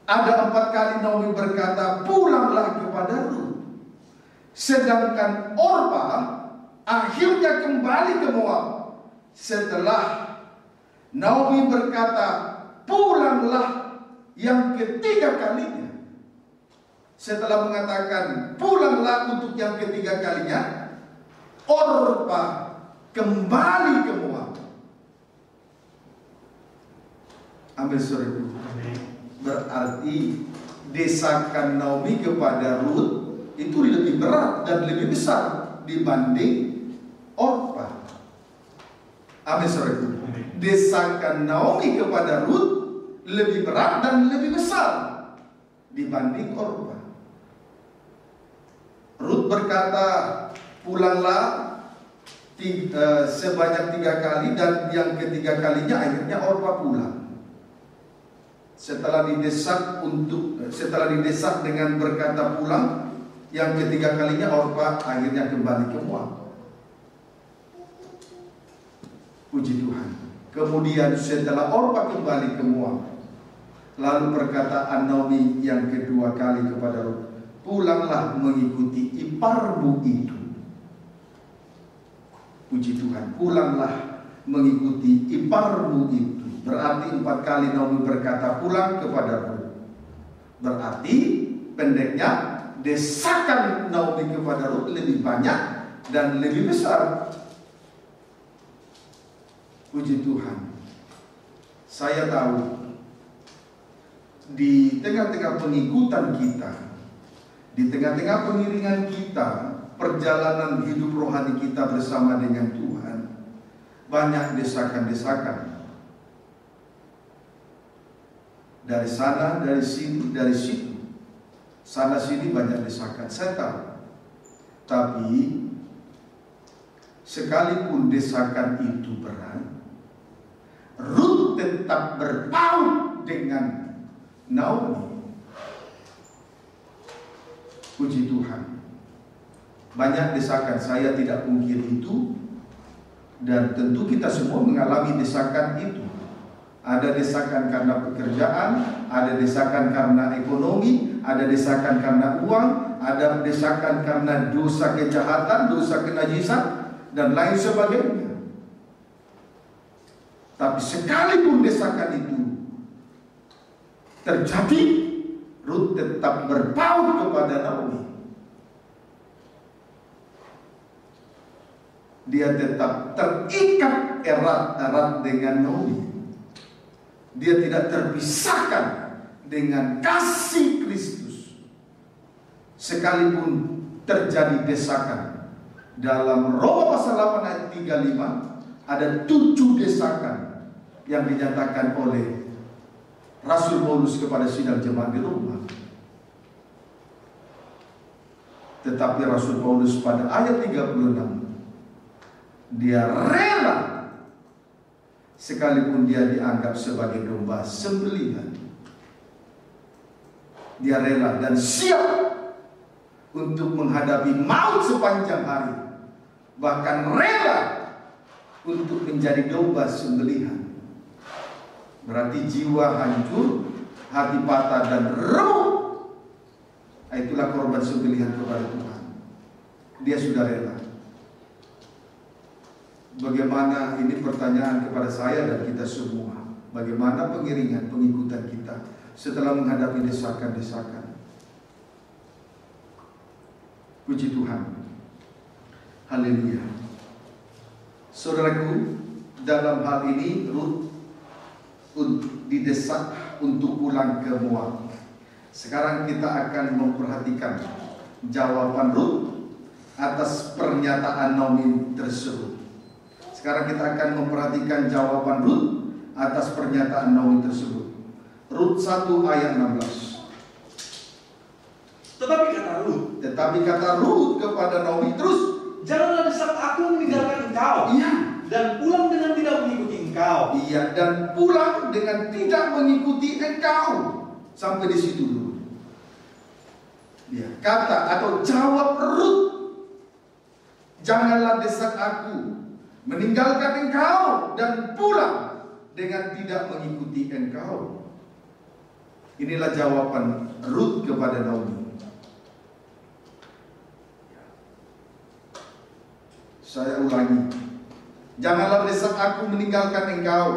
Speaker 1: ada 4 kali Naomi berkata pulanglah kepada Rut. Sedangkan Orpa akhirnya kembali ke Moab setelah Naomi berkata pulanglah yang ketiga kalinya. Setelah mengatakan pulanglah untuk yang ketiga kalinya, Orpa kembali ke Moab. Amin saudara. Berarti desakan Naomi kepada Rut itu lebih berat dan lebih besar dibanding Orpa. Amin saudara. Desakan Naomi kepada Rut lebih berat dan lebih besar dibanding Orpa. Rut berkata pulanglah sebanyak 3 kali, dan yang ketiga kalinya akhirnya Orpa pulang. Setelah didesak dengan berkata pulang, yang ketiga kalinya Orpa akhirnya kembali ke Moab. Puji Tuhan. Kemudian setelah Orpa kembali ke Moab, lalu perkataan Naomi yang kedua kali kepada Rut, pulanglah mengikuti iparmu itu. Puji Tuhan. Pulanglah mengikuti iparmu itu. Berarti 4 kali Naomi berkata pulang kepada Rut. Berarti pendeknya desakan Naomi kepada Rut lebih banyak dan lebih besar. Puji Tuhan. Saya tahu di tengah-tengah pengikutan kita, di tengah-tengah pengiringan kita, perjalanan hidup rohani kita bersama dengan Tuhan, banyak desakan-desakan. Dari sana, dari sini, dari situ. Sana sini banyak desakan. Saya tahu. Tapi sekalipun desakan itu berat, Rut tetap berpaut dengan Naomi. Puji Tuhan. Banyak desakan, saya tidak pungkiri itu. Dan tentu kita semua mengalami desakan itu. Ada desakan karena pekerjaan, ada desakan karena ekonomi, ada desakan karena uang, ada desakan karena dosa kejahatan, dosa kenajisan, dan lain sebagainya. Tapi sekalipun desakan itu terjadi, Rut tetap berpaut kepada Naomi. Dia tetap terikat erat-erat dengan Naomi. Dia tidak terpisahkan dengan kasih Kristus. Sekalipun terjadi desakan. Dalam Roma pasal 8 ayat 35 ada 7 desakan yang dinyatakan oleh Rasul Paulus kepada sidang jemaat di Roma. Tetapi Rasul Paulus pada ayat 36, dia rela sekalipun dia dianggap sebagai domba sembelihan. Dia rela dan siap untuk menghadapi maut sepanjang hari. Bahkan rela untuk menjadi domba sembelihan. Berarti jiwa hancur, hati patah dan remuk. Itulah korban sembelihan kepada Tuhan. Dia sudah rela. Bagaimana, ini pertanyaan kepada saya dan kita semua. Bagaimana pengiringan, pengikutan kita setelah menghadapi desakan-desakan? Puji Tuhan. Haleluya. Saudaraku, dalam hal ini Rut didesak untuk pulang ke Moab. Sekarang kita akan memperhatikan jawaban Rut atas pernyataan Naomi tersebut. Sekarang kita akan memperhatikan jawaban Rut atas pernyataan Naomi tersebut. Rut 1 ayat 16. Tetapi kata Rut kepada Naomi, terus,
Speaker 2: janganlah desak aku meninggalkan engkau.
Speaker 1: Iya.
Speaker 2: Dan pulang dengan tidak mengikuti engkau.
Speaker 1: Iya, dan pulang dengan tidak mengikuti engkau. Sampai di situ dulu. Ya, kata atau jawab Rut, janganlah desak aku meninggalkan engkau dan pulang dengan tidak mengikuti engkau. Inilah jawaban Rut kepada Naomi. Saya ulangi, janganlah desak aku meninggalkan engkau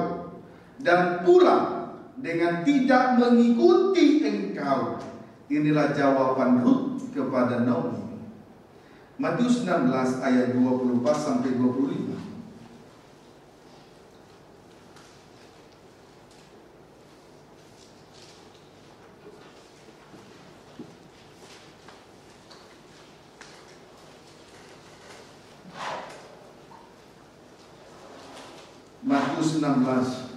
Speaker 1: dan pulang dengan tidak mengikuti engkau. Inilah jawaban Rut kepada Naomi. Matius 16 ayat 24 sampai 25. Matius 16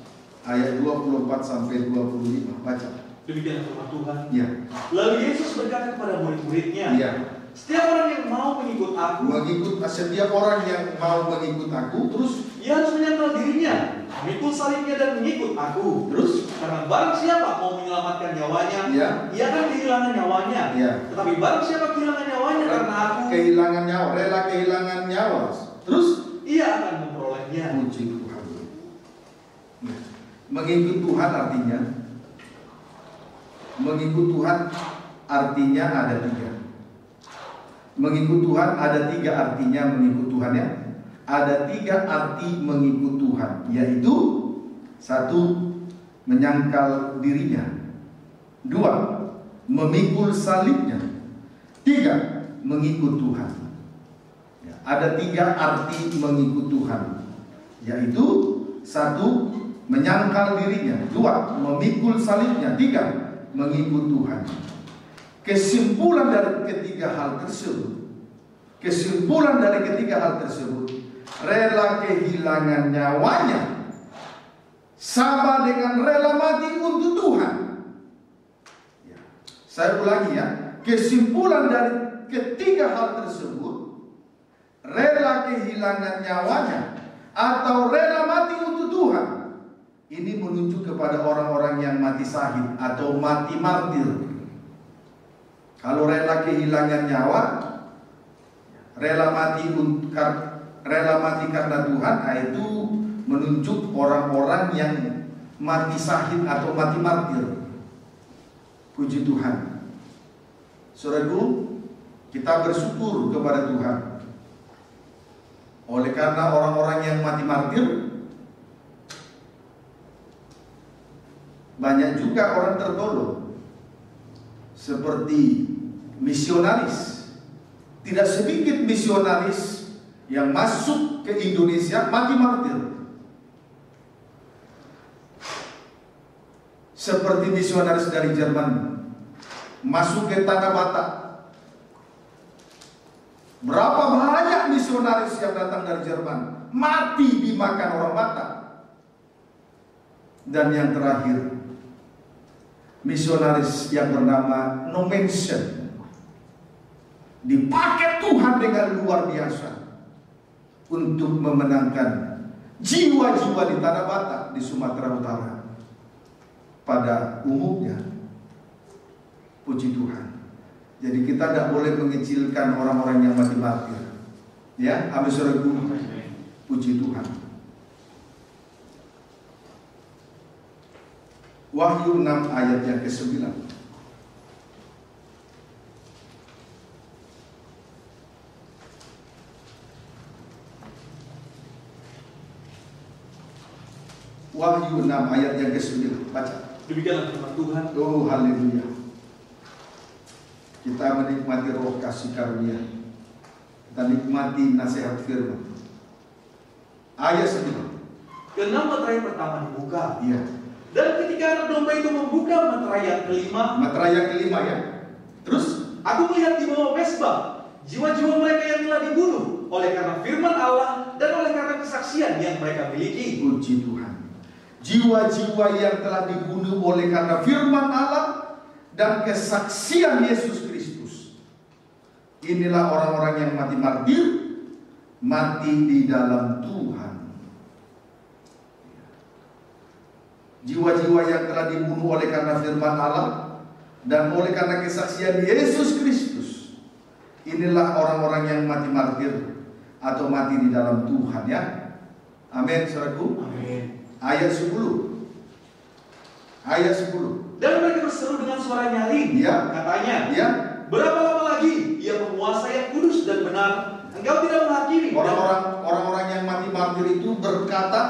Speaker 1: ayat 24 sampai 25. Baca.
Speaker 2: Demikian firman Tuhan.
Speaker 1: Ya.
Speaker 2: Lalu Yesus berkata kepada murid-muridnya,
Speaker 1: Ya.
Speaker 2: setiap orang yang mau mengikut aku,
Speaker 1: Setiap orang yang mau mengikut aku, terus
Speaker 2: ia harus menyangkal dirinya, memikul salibnya dan mengikut aku.
Speaker 1: Terus?
Speaker 2: Karena barang siapa mau menyelamatkan nyawanya,
Speaker 1: Ya.
Speaker 2: ia akan kehilangan nyawanya.
Speaker 1: Ya.
Speaker 2: Tetapi barang siapa kehilangan nyawanya karena aku,
Speaker 1: kehilangan nyawa, rela kehilangan nyawa. Terus
Speaker 2: ia akan memperolehnya.
Speaker 1: puji Tuhan. Ya. Mengikut Tuhan artinya, ada 3. Mengikut Tuhan ada 3 artinya mengikut Tuhan, ya. Ada 3 arti mengikut Tuhan, yaitu 1. Menyangkal dirinya. 2. Memikul salibnya. 3. Mengikut Tuhan. Ya, ada 3 arti mengikut Tuhan, yaitu 1. Menyangkal dirinya. 2. Memikul salibnya. 3. Mengikut Tuhan. Kesimpulan dari ketiga hal tersebut, Kesimpulan dari ketiga hal tersebut, rela kehilangan nyawanya sama dengan rela mati untuk Tuhan. Ya. Saya ulangi ya, kesimpulan dari ketiga hal tersebut, rela kehilangan nyawanya atau rela mati untuk Tuhan, ini menunjuk kepada orang-orang yang mati syahid atau mati martir. Kalau rela kehilangan nyawa, rela mati karena Tuhan, itu menunjuk orang-orang yang mati syahid atau mati martir. Puji Tuhan. Saudaraku, kita bersyukur kepada Tuhan. Oleh karena orang-orang yang mati martir, banyak juga orang tertolong. Seperti misionaris. Tidak sedikit misionaris yang masuk ke Indonesia mati martir. Seperti misionaris dari Jerman masuk ke Tanah Batak. Berapa banyak misionaris yang datang dari Jerman mati dimakan orang Batak. Dan yang terakhir, misionaris yang bernama No Mention dipakai Tuhan dengan luar biasa untuk memenangkan jiwa-jiwa di Tanah Batak di Sumatera Utara. Pada umumnya, puji Tuhan. Jadi kita tidak boleh mengecilkan orang-orang yang mati martir. Ya, amin saudaraku. Puji Tuhan. Wahyu 6 ayat yang ke-9. Wahyu 6 ayat yang ke-9. Baca.
Speaker 2: Demikianlah firman Tuhan.
Speaker 1: Oh, haleluya. Kita menikmati roh kasih karunia. Kita nikmati nasihat firman. Ayat 9.
Speaker 2: Keenam meterai pertama dibuka.
Speaker 1: Iya.
Speaker 2: Dan ketika anak domba itu membuka meterai yang kelima.
Speaker 1: Meterai yang kelima ya. Terus
Speaker 2: aku melihat di bawah mesbah jiwa-jiwa mereka yang telah dibunuh oleh karena firman Allah dan oleh karena kesaksian yang mereka miliki.
Speaker 1: Puji Tuhan. Jiwa-jiwa yang telah dibunuh oleh karena firman Allah dan kesaksian Yesus Kristus. Inilah orang-orang yang mati martir, mati di dalam Tuhan. Jiwa-jiwa yang telah dibunuh oleh karena firman Allah dan oleh karena kesaksian Yesus Kristus. Inilah orang-orang yang mati martir atau mati di dalam Tuhan ya. Amin, saudaraku.
Speaker 2: Amin.
Speaker 1: Ayat 10. Ayat 10.
Speaker 2: Dan mereka berseru dengan suara nyaring.
Speaker 1: Ya.
Speaker 2: Katanya,
Speaker 1: Ya.
Speaker 2: berapa lama lagi Ia penguasa yang kudus dan benar, Engkau tidak menghakimi.
Speaker 1: Orang-orang yang mati martir itu berkata,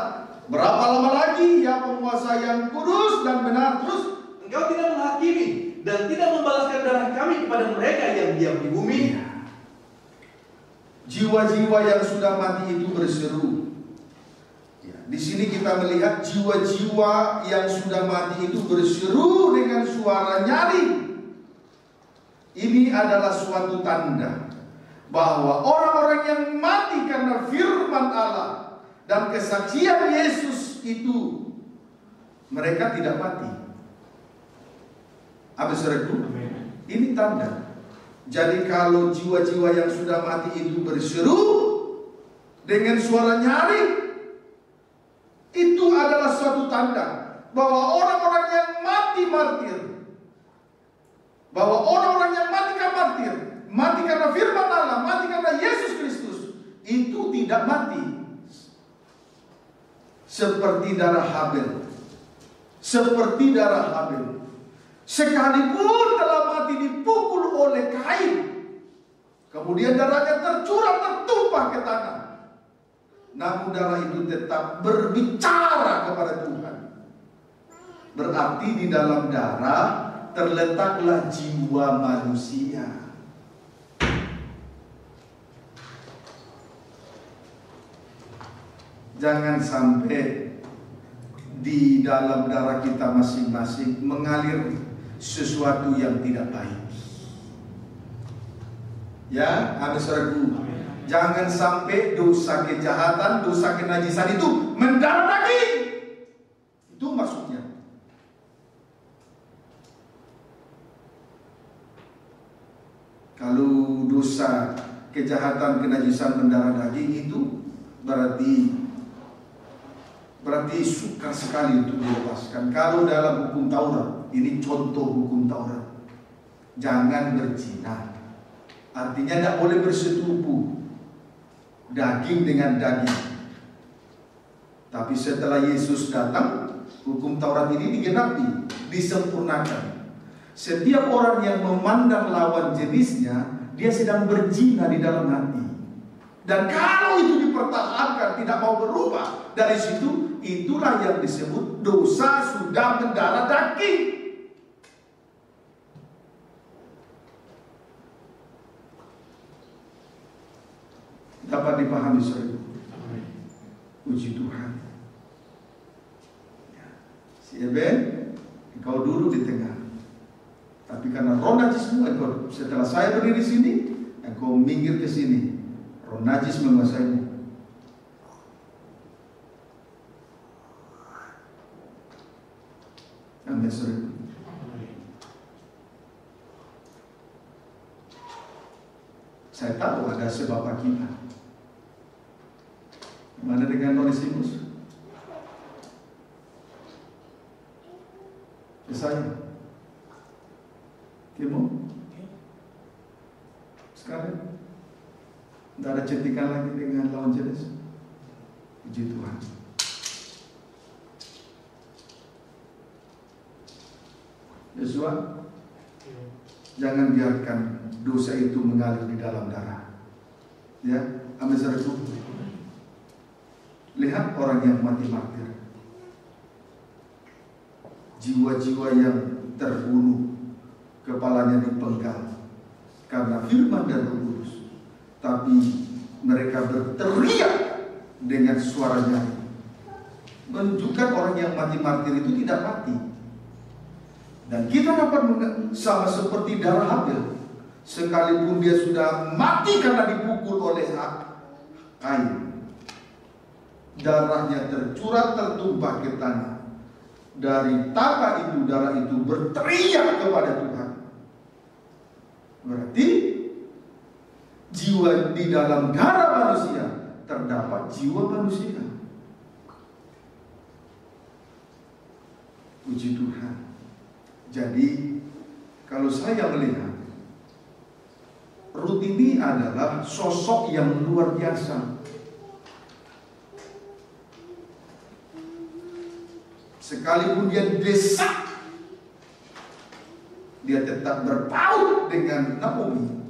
Speaker 1: berapa lama lagi ya penguasa yang kudus dan benar, terus
Speaker 2: Engkau tidak menghakimi dan tidak membalaskan darah kami kepada mereka yang diam di bumi.
Speaker 1: Jiwa-jiwa yang sudah mati itu berseru. Ya, di sini kita melihat jiwa-jiwa yang sudah mati itu berseru dengan suara nyaring. Ini adalah suatu tanda bahwa orang-orang yang mati karena firman Allah dan kesaksian Yesus itu, mereka tidak mati. Apa saudaraku? Ini tanda. Jadi kalau jiwa-jiwa yang sudah mati itu berseru dengan suara nyaring, itu adalah suatu tanda bahwa orang-orang yang mati martir, bahwa orang-orang yang mati karena martir, mati karena firman Allah, mati karena Yesus Kristus, itu tidak mati seperti darah Habel. Seperti darah Habel. Sekalipun telah mati dipukul oleh Kain, kemudian darahnya tercurah tertumpah ke tanah, namun darah itu tetap berbicara kepada Tuhan. Berarti di dalam darah terletaklah jiwa manusia. Jangan sampai di dalam darah kita masing-masing mengalir sesuatu yang tidak baik. Ya, amin saudaraku. Jangan sampai dosa kejahatan, dosa kenajisan itu mendarah daging. Itu maksudnya. Kalau dosa kejahatan kenajisan mendarah daging itu berarti sukar sekali untuk dilepaskan. Kalau dalam hukum Taurat, ini contoh hukum Taurat, jangan berzina. Artinya tidak boleh bersetubuh daging dengan daging. Tapi setelah Yesus datang, hukum Taurat ini digenapi, disempurnakan. Setiap orang yang memandang lawan jenisnya, dia sedang berzina di dalam hati. Dan kalau itu dipertahankan, tidak mau berubah dari situ, itulah yang disebut dosa sudah mendarah daging. Dapat dipahami saudara? Puji Tuhan. Si Eben, engkau duduk di tengah. Tapi karena roh najismu, setelah saya berdiri di sini, engkau minggir ke sini. Roh najis menguasaimu. Amin, saudara. Saya tahu ada sebab akibat. Mana dengan Onesimus? Saya. Timo? Sekarang tidak ada cetikan lagi dengan lawan jenis. Puji Tuhan. Yosua, jangan biarkan dosa itu mengalir di dalam darah. Ya, amin saudaraku. Lihat orang yang mati martir, jiwa-jiwa yang terbunuh, kepalanya dipenggal karena firman dan Roh Kudus, tapi mereka berteriak dengan suara nyaring, menunjukkan orang yang mati martir itu tidak mati. Dan kita dapat sama seperti darah Habel, sekalipun dia sudah mati karena dipukul oleh Kain, darahnya tercurah tertumpah ke tanah. Dari tanah itu, darah itu berteriak kepada Tuhan. Berarti jiwa di dalam darah manusia terdapat jiwa manusia. Puji Tuhan. Jadi kalau saya melihat Rut ini adalah sosok yang luar biasa. Sekalipun dia desak, dia tetap berpaut dengan Naomi.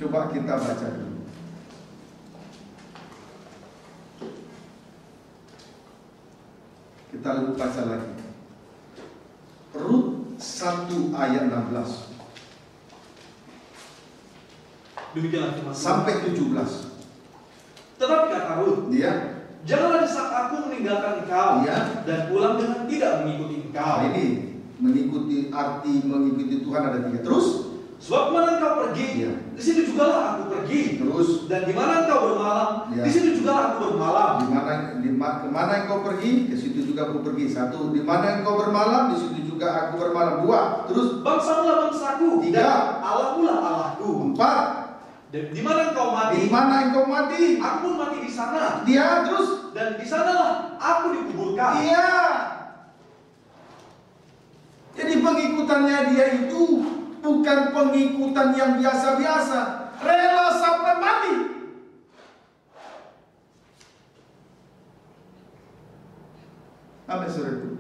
Speaker 1: Coba kita baca dulu. Kita lalu baca lagi. Rut 1 ayat 16
Speaker 2: Demikianlah firman
Speaker 1: sampai 17.
Speaker 2: Tetapi kata Rut,
Speaker 1: Dia,
Speaker 2: janganlah desak aku meninggalkan engkau,
Speaker 1: ya,
Speaker 2: dan pulang dengan tidak mengikuti engkau.
Speaker 1: Nah, ini mengikuti, arti mengikuti Tuhan ada 3. Terus,
Speaker 2: sebab kemana engkau pergi,
Speaker 1: ya,
Speaker 2: di situ jugalah aku pergi.
Speaker 1: Terus,
Speaker 2: dan di mana engkau bermalam,
Speaker 1: ya,
Speaker 2: di situ jugalah aku bermalam.
Speaker 1: Kemana engkau pergi, ke situ juga aku pergi. 1. Di mana engkau bermalam, di situ juga aku bermalam. 2. Terus,
Speaker 2: bangsamu lah bangsaku,
Speaker 1: 3.
Speaker 2: dan Allahmu lah Allahku.
Speaker 1: 4.
Speaker 2: Dan di mana engkau mati,
Speaker 1: Di mana engkau mati,
Speaker 2: aku pun mati di sana.
Speaker 1: Dia. Terus,
Speaker 2: Dan di sanalah aku dikuburkan.
Speaker 1: Iya. Jadi pengikutannya dia itu bukan pengikutan yang biasa-biasa, rela sampai mati. Apa saudara?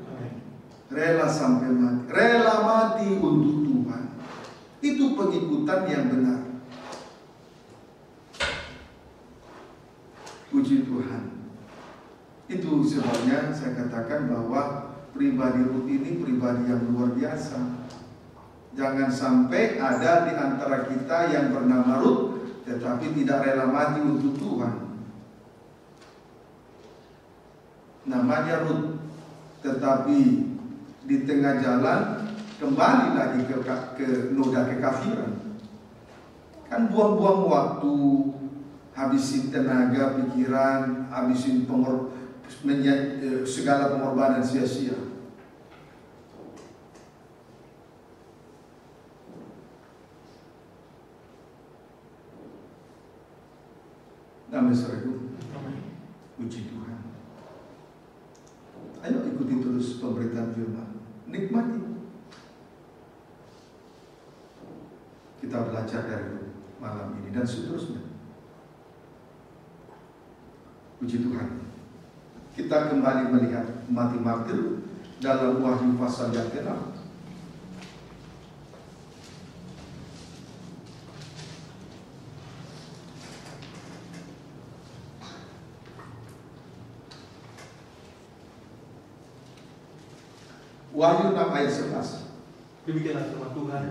Speaker 1: Rela sampai mati, rela mati untuk Tuhan. Itu pengikutan yang benar. Puji Tuhan. Itu sebabnya saya katakan bahwa pribadi Rut ini pribadi yang luar biasa. Jangan sampai ada di antara kita yang bernama Rut tetapi tidak rela mati untuk Tuhan. Namanya Rut, tetapi di tengah jalan kembali lagi ke noda kekafiran. Kan buang-buang waktu, habisin tenaga, pikiran, habisin segala pengorbanan sia-sia. Amin, saudaraku. Puji Tuhan. Ayo ikuti terus pemberitaan firman. Nikmati. Kita belajar dari malam ini dan seterusnya. Puji Tuhan. Kita kembali melihat mati martir dalam Wahyu pasal yang ke-6. Wahyu 6 ayat 11.
Speaker 2: Demikianlah firman Tuhan.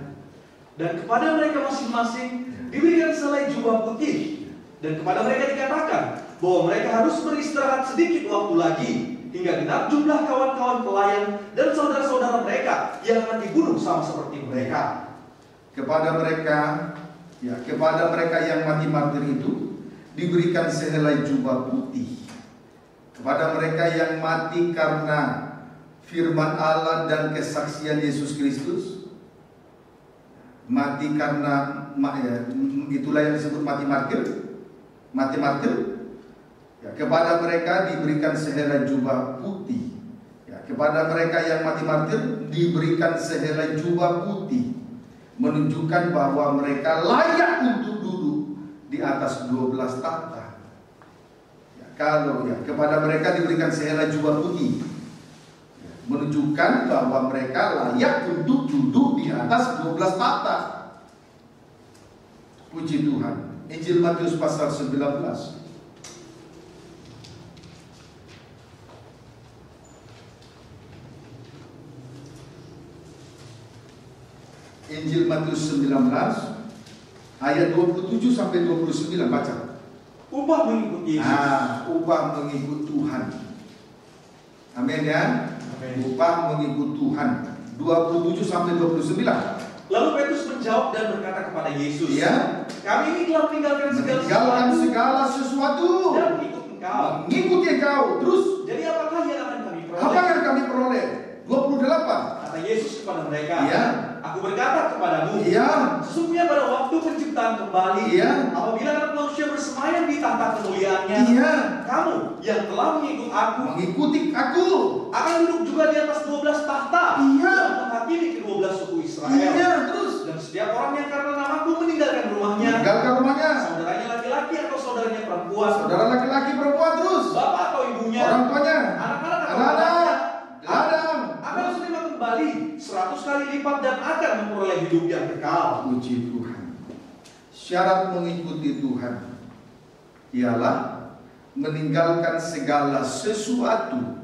Speaker 2: Dan kepada mereka masing-masing diberikan selai jubah putih, dan kepada mereka dikatakan bahwa mereka harus beristirahat sedikit waktu lagi hingga genap jumlah kawan-kawan pelayan dan saudara-saudara mereka yang akan dibunuh sama seperti mereka.
Speaker 1: Kepada mereka yang mati martir itu diberikan sehelai jubah putih. Kepada mereka yang mati karena firman Allah dan kesaksian Yesus Kristus, mati karena itulah yang disebut mati martir. Ya, kepada mereka diberikan sehelai jubah putih. Ya, kepada mereka yang mati martir diberikan sehelai jubah putih, menunjukkan bahwa mereka layak untuk duduk di atas 12 tahta. Ya, kepada mereka diberikan sehelai jubah putih, menunjukkan bahwa mereka layak untuk duduk di atas 12 tahta. Puji Tuhan. Injil Matius pasal 19. Injil Matius 19 ayat 27 sampai 29, baca.
Speaker 2: Upah mengikut Yesus.
Speaker 1: Upah mengikut Tuhan. Amin ya. Upah mengikut Tuhan. 27 sampai 29.
Speaker 2: Lalu Petrus menjawab dan berkata kepada Yesus,
Speaker 1: ya,
Speaker 2: kami ini telah meninggalkan
Speaker 1: segala sesuatu
Speaker 2: dan
Speaker 1: mengikuti Engkau. Terus,
Speaker 2: jadi apakah yang akan kami peroleh?
Speaker 1: Apa yang kami peroleh? 28.
Speaker 2: Kata Yesus kepada mereka,
Speaker 1: ya,
Speaker 2: aku berkata kepadamu,
Speaker 1: ya,
Speaker 2: sesungguhnya pada waktu penciptaan kembali,
Speaker 1: ya,
Speaker 2: apabila Anak Manusia bersemayam di tahta kemuliaannya,
Speaker 1: ya,
Speaker 2: kamu yang telah mengikuti aku akan duduk juga di atas 12 tahta,
Speaker 1: ya,
Speaker 2: dan menghakimi ke-12 suku Israel.
Speaker 1: Ya, terus,
Speaker 2: dan setiap orang yang karena namaku meninggalkan rumahnya, saudaranya laki-laki atau saudaranya perempuan,
Speaker 1: saudara laki-laki perempuan, terus
Speaker 2: bapak atau ibunya,
Speaker 1: orang tuanya,
Speaker 2: anak-anak atau
Speaker 1: ladang,
Speaker 2: akan menerima kembali 100 kali lipat dan akan memperoleh hidup yang kekal.
Speaker 1: Puji Tuhan. Syarat mengikuti Tuhan ialah meninggalkan segala sesuatu.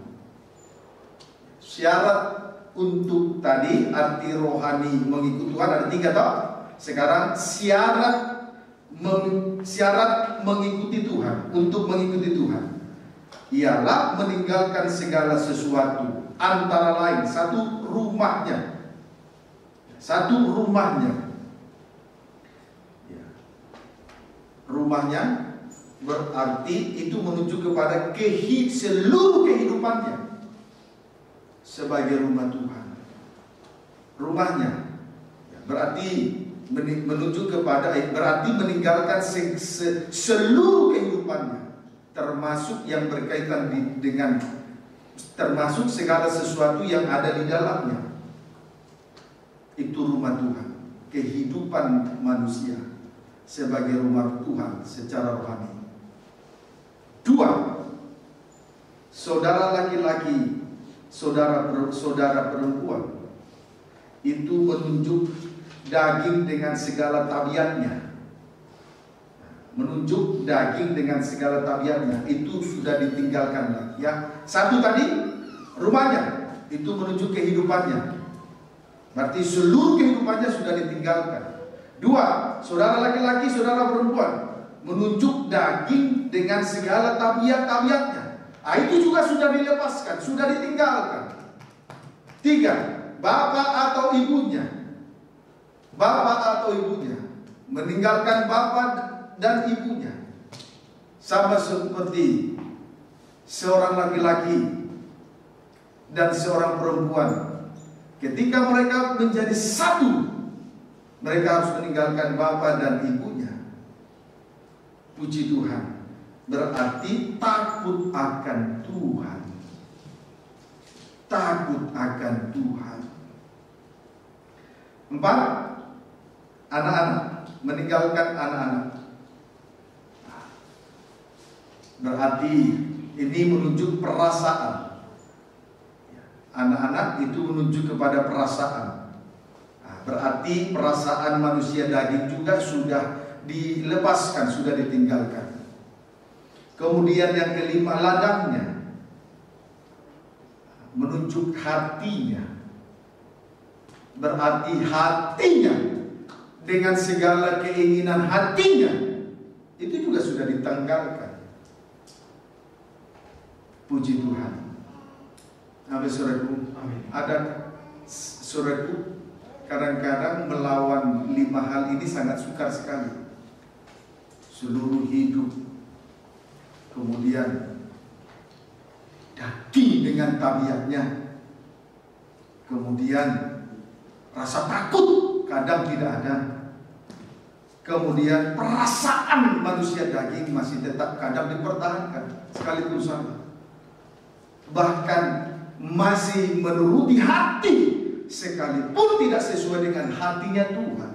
Speaker 1: Syarat untuk tadi arti rohani mengikuti Tuhan ada 3 toh. Sekarang syarat mengikuti Tuhan, untuk mengikuti Tuhan ialah meninggalkan segala sesuatu, antara lain satu rumahnya. Rumahnya berarti itu menuju kepada seluruh kehidupannya sebagai rumah Tuhan. Rumahnya berarti menuju kepada, berarti meninggalkan seluruh kehidupannya, termasuk yang berkaitan dengan, termasuk segala sesuatu yang ada di dalamnya. Itu rumah Tuhan, kehidupan manusia sebagai rumah Tuhan secara rohani. 2, saudara laki-laki, saudara perempuan itu menunjuk daging dengan segala tabiatnya. Menunjuk daging dengan segala tabiatnya itu sudah ditinggalkan, ya. 1 tadi rumahnya itu menunjuk kehidupannya, berarti seluruh kehidupannya sudah ditinggalkan. 2, saudara laki-laki, saudara perempuan menunjuk daging dengan segala tabiat-tabiatnya. Itu juga sudah dilepaskan, sudah ditinggalkan. 3, bapak atau ibunya, meninggalkan bapak dan ibunya, sama seperti seorang laki-laki dan seorang perempuan. Ketika mereka menjadi satu, mereka harus meninggalkan bapak dan ibunya. Puji Tuhan, berarti takut akan Tuhan. Takut akan Tuhan. 4, anak-anak, meninggalkan anak-anak. Berarti ini menunjuk perasaan. Anak-anak itu menunjuk kepada perasaan. Berarti perasaan manusia daging juga sudah dilepaskan, sudah ditinggalkan. Kemudian yang kelima, ladangnya, menunjuk hatinya. Berarti hatinya, dengan segala keinginan hatinya, itu juga sudah ditanggalkan. Puji Tuhan. Amin, saudaraku. Ada saudaraku, kadang-kadang melawan 5 hal ini sangat sukar sekali. Seluruh hidup, kemudian daging dengan tabiatnya, kemudian rasa takut kadang tidak ada, kemudian perasaan manusia daging masih tetap kadang dipertahankan sekalipun sama, bahkan masih menuruti hati sekalipun tidak sesuai dengan hatinya Tuhan.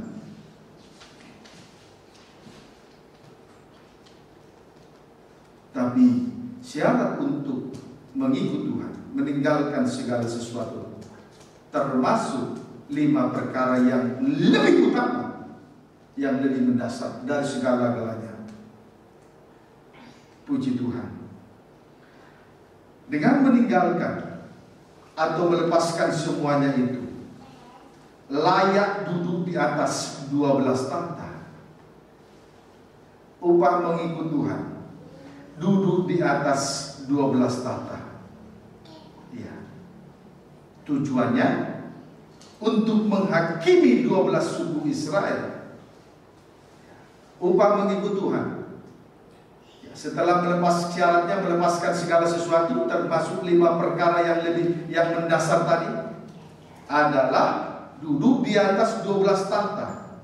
Speaker 1: Tapi syarat untuk mengikut Tuhan, meninggalkan segala sesuatu, termasuk 5 perkara yang lebih utama, yang lebih mendasar dari segala-galanya. Puji Tuhan. Dengan meninggalkan atau melepaskan semuanya itu, layak duduk di atas 12 tahta. Upah mengikut Tuhan, duduk di atas 12 tahta. Ya. Tujuannya untuk menghakimi 12 suku Israel. Upah mengikut Tuhan. Ya, setelah melepas syaratnya, melepaskan segala sesuatu, termasuk 5 perkara yang mendasar tadi, adalah duduk di atas 12 tahta.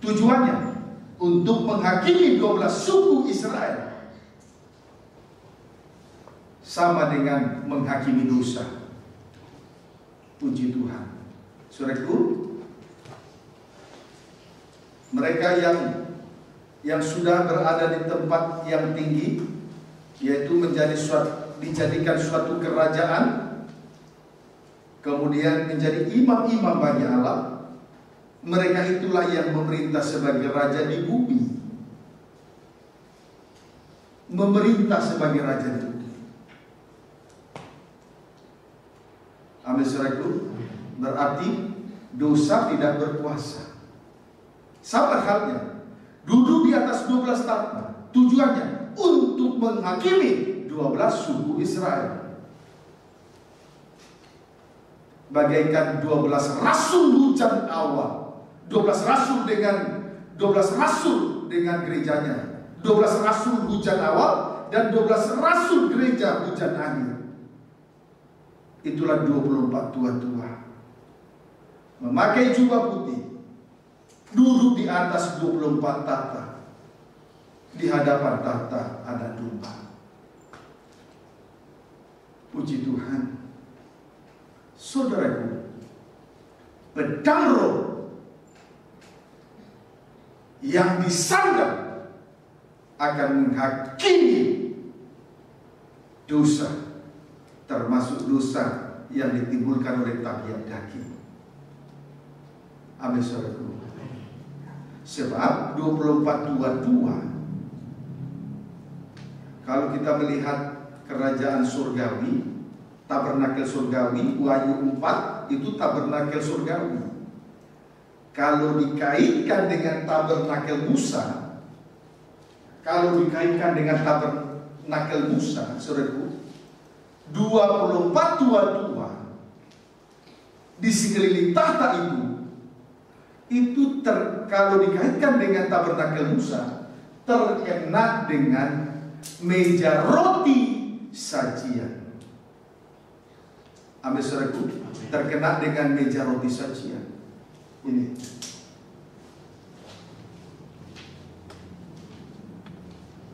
Speaker 1: Tujuannya untuk menghakimi 12 suku Israel. Sama dengan menghakimi dosa. Puji Tuhan. Saudaraku, mereka yang sudah berada di tempat yang tinggi, yaitu dijadikan suatu kerajaan, kemudian menjadi imam-imam bagi Allah, mereka itulah yang memerintah sebagai raja di bumi. Memerintah sebagai raja di bumi. Amin, saudaraku. Berarti dosa tidak berkuasa. Sama halnya, duduk di atas 12 tahta, tujuannya untuk menghakimi 12 suku Israel. Bagaikan 12 rasul hujan awal, 12 rasul dengan gerejanya, 12 rasul hujan awal dan 12 rasul gereja hujan akhir. Itulah 24 tua-tua, memakai jubah putih, duduk di atas 24 tahta. Di hadapan tahta ada domba. Puji Tuhan. Saudaraku, pedang roh yang disandang akan menghakimi dosa, termasuk dosa yang ditimbulkan oleh tabiat daging. Amin, saudaraku. Sebab 24 tua-tua, kalau kita melihat kerajaan surgawi, tabernakel surgawi, Wahyu 4 itu tabernakel surgawi. Kalau dikaitkan dengan tabernakel Musa, saudaraku, 24 tua-tua di sekeliling tahta itu kalau dikaitkan dengan tabernakel Musa, terkena dengan meja roti sajian. Amin, saudaraku, terkena dengan meja roti sajian. Ini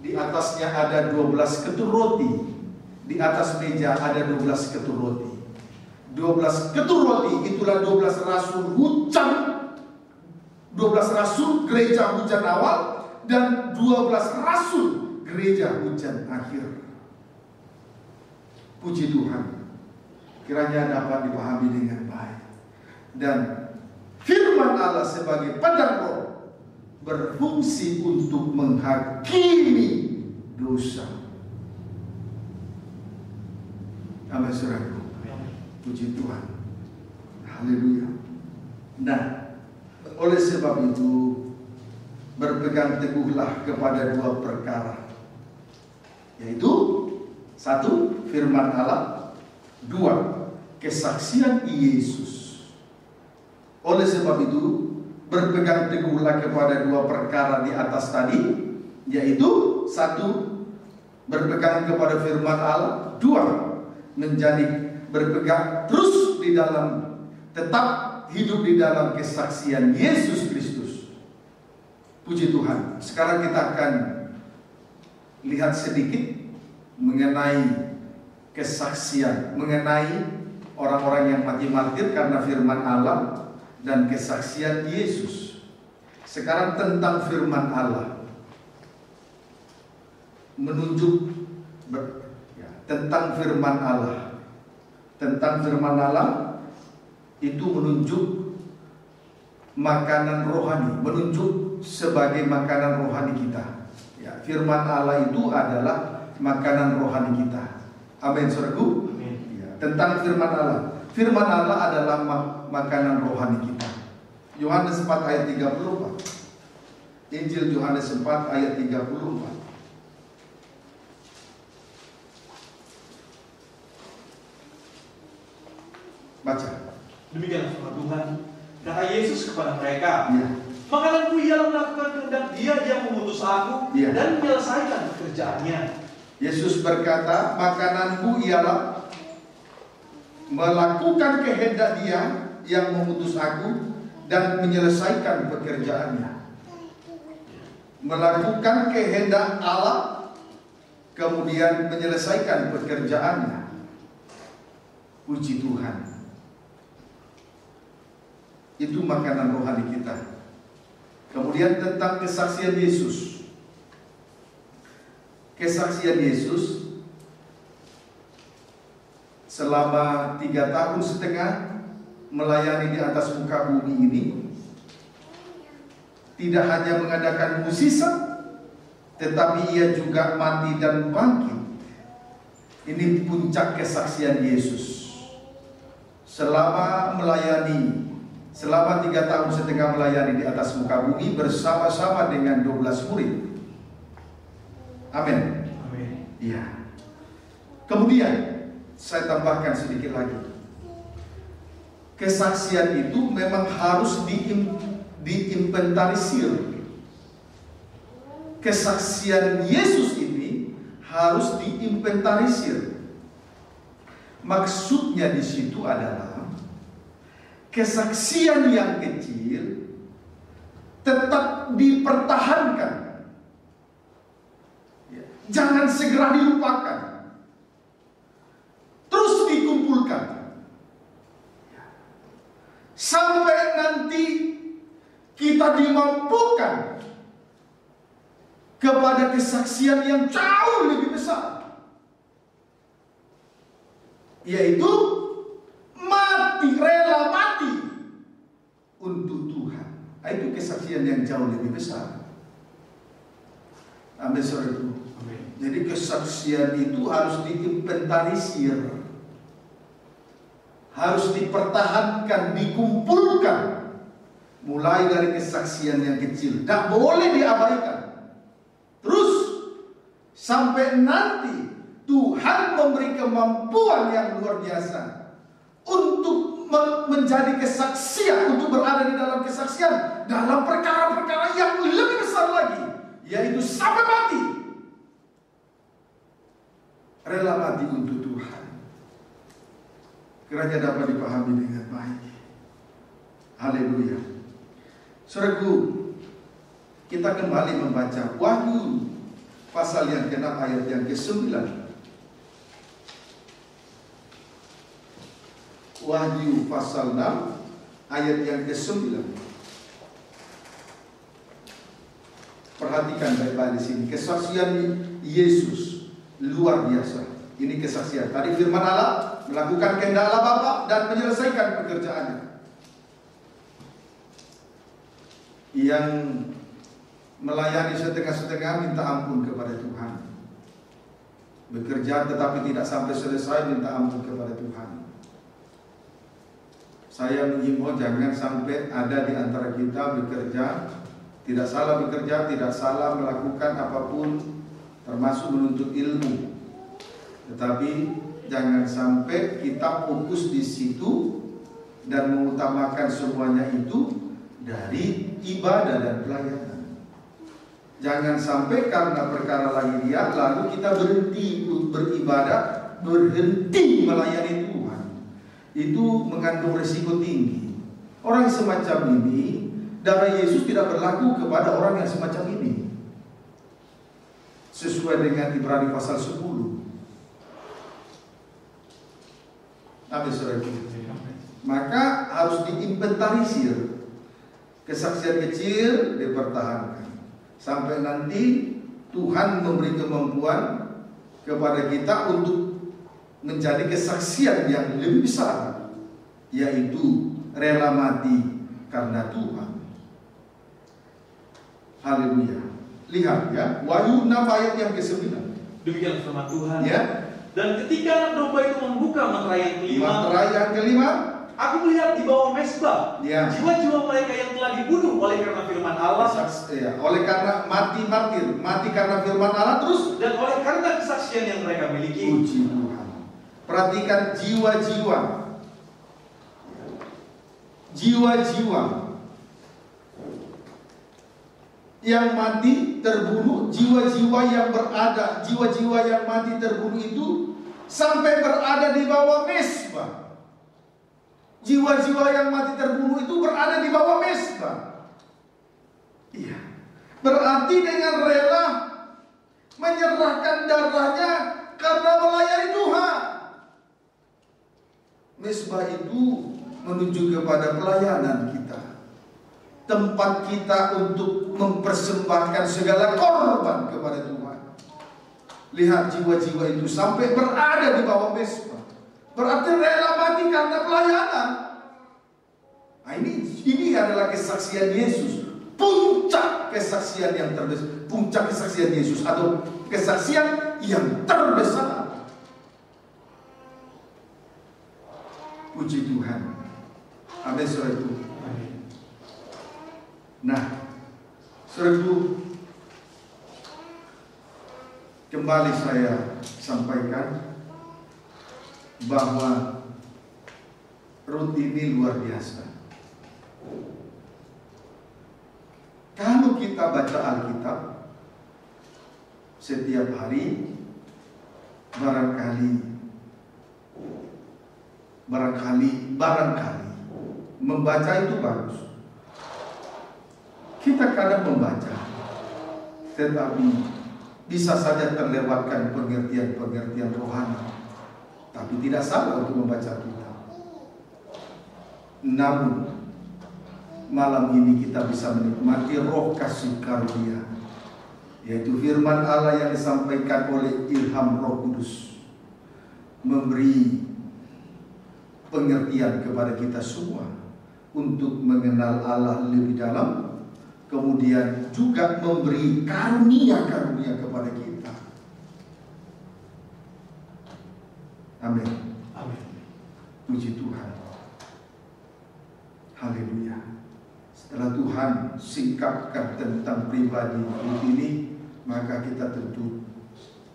Speaker 1: di atasnya ada 12 ketur roti. Di atas meja ada 12 ketur roti. 12 ketur roti itulah 12 rasul hujan, 12 rasul gereja hujan awal, dan 12 rasul gereja hujan akhir. Puji Tuhan, kiranya dapat dipahami dengan baik. Dan firman Allah sebagai padang roh berfungsi untuk menghakimi dosa. Amin, saudaraku. Puji Tuhan. Haleluya. Nah, oleh sebab itu berpegang teguhlah kepada dua perkara, yaitu satu, firman Allah. Dua, kesaksian Yesus. Oleh sebab itu berpegang teguhlah kepada dua perkara di atas tadi, yaitu satu, berpegang kepada firman Allah. Dua, menjadi berpegang terus di dalam, tetap hidup di dalam kesaksian Yesus Kristus. Puji Tuhan. Sekarang kita akan lihat sedikit mengenai kesaksian, mengenai orang-orang yang mati martir karena firman Allah dan kesaksian Yesus. Sekarang tentang firman Allah, menunjuk tentang firman Allah. Tentang firman Allah itu menunjuk makanan rohani, menunjuk sebagai makanan rohani kita. Ya, firman Allah itu adalah makanan rohani kita. Amin, saudaraku. Ya, tentang firman Allah. Firman Allah adalah makanan rohani kita. Yohanes 4 ayat 34. Injil Yohanes 4 ayat 34. Baca.
Speaker 2: Demikian firman Tuhan. Kata Yesus kepada mereka,
Speaker 1: Ya.
Speaker 2: makananku ialah melakukan kehendak Dia yang mengutus aku,
Speaker 1: Ya.
Speaker 2: dan menyelesaikan pekerjaannya.
Speaker 1: Yesus berkata, makananku ialah melakukan kehendak Dia yang mengutus aku dan menyelesaikan pekerjaannya. Melakukan kehendak Allah, kemudian menyelesaikan pekerjaannya. Puji Tuhan. Itu makanan rohani kita. Kemudian tentang kesaksian Yesus. Kesaksian Yesus selama 3,5 tahun melayani di atas muka bumi ini, tidak hanya mengadakan mukjizat, tetapi ia juga mati dan bangkit. Ini puncak kesaksian Yesus. Selama 3,5 tahun melayani di atas muka bumi bersama-sama dengan 12 murid. Amin.
Speaker 2: Amin.
Speaker 1: Iya. Kemudian saya tambahkan sedikit lagi. Kesaksian itu memang harus diinventarisir. Kesaksian Yesus ini harus diinventarisir. Maksudnya di situ adalah kesaksian yang kecil tetap dipertahankan, jangan segera dilupakan, terus dikumpulkan sampai nanti kita dimampukan kepada kesaksian yang jauh lebih besar, yaitu rela mati untuk Tuhan. Itu kesaksian yang jauh lebih besar. Amin, saudaraku. Jadi kesaksian itu harus diinventarisir, harus dipertahankan, dikumpulkan. Mulai dari kesaksian yang kecil, tak boleh diabaikan. Terus sampai nanti Tuhan memberi kemampuan yang luar biasa untuk menjadi kesaksian, untuk berada di dalam kesaksian dalam perkara-perkara yang lebih besar lagi, yaitu sampai mati. Rela mati untuk Tuhan. Kiranya dapat dipahami dengan baik. Haleluya. Saudaraku, kita kembali membaca Wahyu pasal yang ke-6 ayat yang ke-9. Wahyu pasal 6 ayat yang ke-9. Perhatikan baik-baik di sini. Kesaksian Yesus luar biasa. Ini kesaksian. Tadi firman Allah, melakukan kehendak Allah Bapa dan menyelesaikan pekerjaannya. Yang melayani setengah-setengah minta ampun kepada Tuhan. Bekerja tetapi tidak sampai selesai, minta ampun kepada Tuhan. Saya menghimbau jangan sampai ada di antara kita bekerja, tidak salah bekerja, tidak salah melakukan apapun, termasuk menuntut ilmu. Tetapi jangan sampai kita fokus di situ dan mengutamakan semuanya itu dari ibadah dan pelayanan. Jangan sampai karena perkara lain dia lalu kita berhenti beribadah, berhenti melayani Tuhan. Itu mengandung risiko tinggi. Orang semacam ini, darah Yesus tidak berlaku kepada orang yang semacam ini. Sesuai dengan Ibrani pasal 10. Amin, saudara. Maka harus diinventarisir. Kesaksian kecil dipertahankan sampai nanti Tuhan memberi kemampuan kepada kita untuk menjadi kesaksian yang lebih besar, yaitu rela mati karena Tuhan. Haleluya. Lihat ya, Wahyu 6 ayat yang ke-9.
Speaker 2: Demikian firman Tuhan.
Speaker 1: Ya.
Speaker 2: Dan ketika anak domba itu membuka materai yang kelima, aku melihat di bawah mezbah jiwa-jiwa mereka yang telah dibunuh oleh karena firman Allah,
Speaker 1: oleh karena mati karena firman Allah, terus dan
Speaker 2: oleh karena kesaksian yang mereka miliki.
Speaker 1: Puji Tuhan. Perhatikan jiwa-jiwa yang mati terbunuh, jiwa-jiwa yang mati terbunuh itu sampai berada di bawah mezbah. Jiwa-jiwa yang mati terbunuh itu berada di bawah mezbah. Iya. Berarti dengan rela menyerahkan darahnya karena melayani Tuhan. Mezbah itu menuju kepada pelayanan kita. Tempat kita untuk mempersembahkan segala korban kepada Tuhan. Lihat jiwa-jiwa itu sampai berada di bawah mezbah. Berarti rela mati karena pelayanan. Nah, ini adalah kesaksian Yesus. Puncak kesaksian yang terbesar. Puncak kesaksian Yesus atau kesaksian yang terbesar. Puji Tuhan. Amin, saudaraku. Nah, saudaraku, kembali saya sampaikan bahwa Rut ini luar biasa. Kalau kita baca Alkitab setiap hari, barangkali membaca itu bagus. Kita kadang membaca, tetapi bisa saja terlewatkan pengertian rohani. Tapi tidak salah untuk membaca Alkitab. Namun malam ini kita bisa menikmati roh kasih karunia, yaitu firman Allah yang disampaikan oleh ilham Roh Kudus, memberi pengertian kepada kita semua untuk mengenal Allah lebih dalam, kemudian juga memberi karunia-karunia kepada kita. Amin.
Speaker 2: Amin.
Speaker 1: Puji Tuhan. Haleluya. Setelah Tuhan singkapkan tentang pribadi Rut ini, maka kita tentu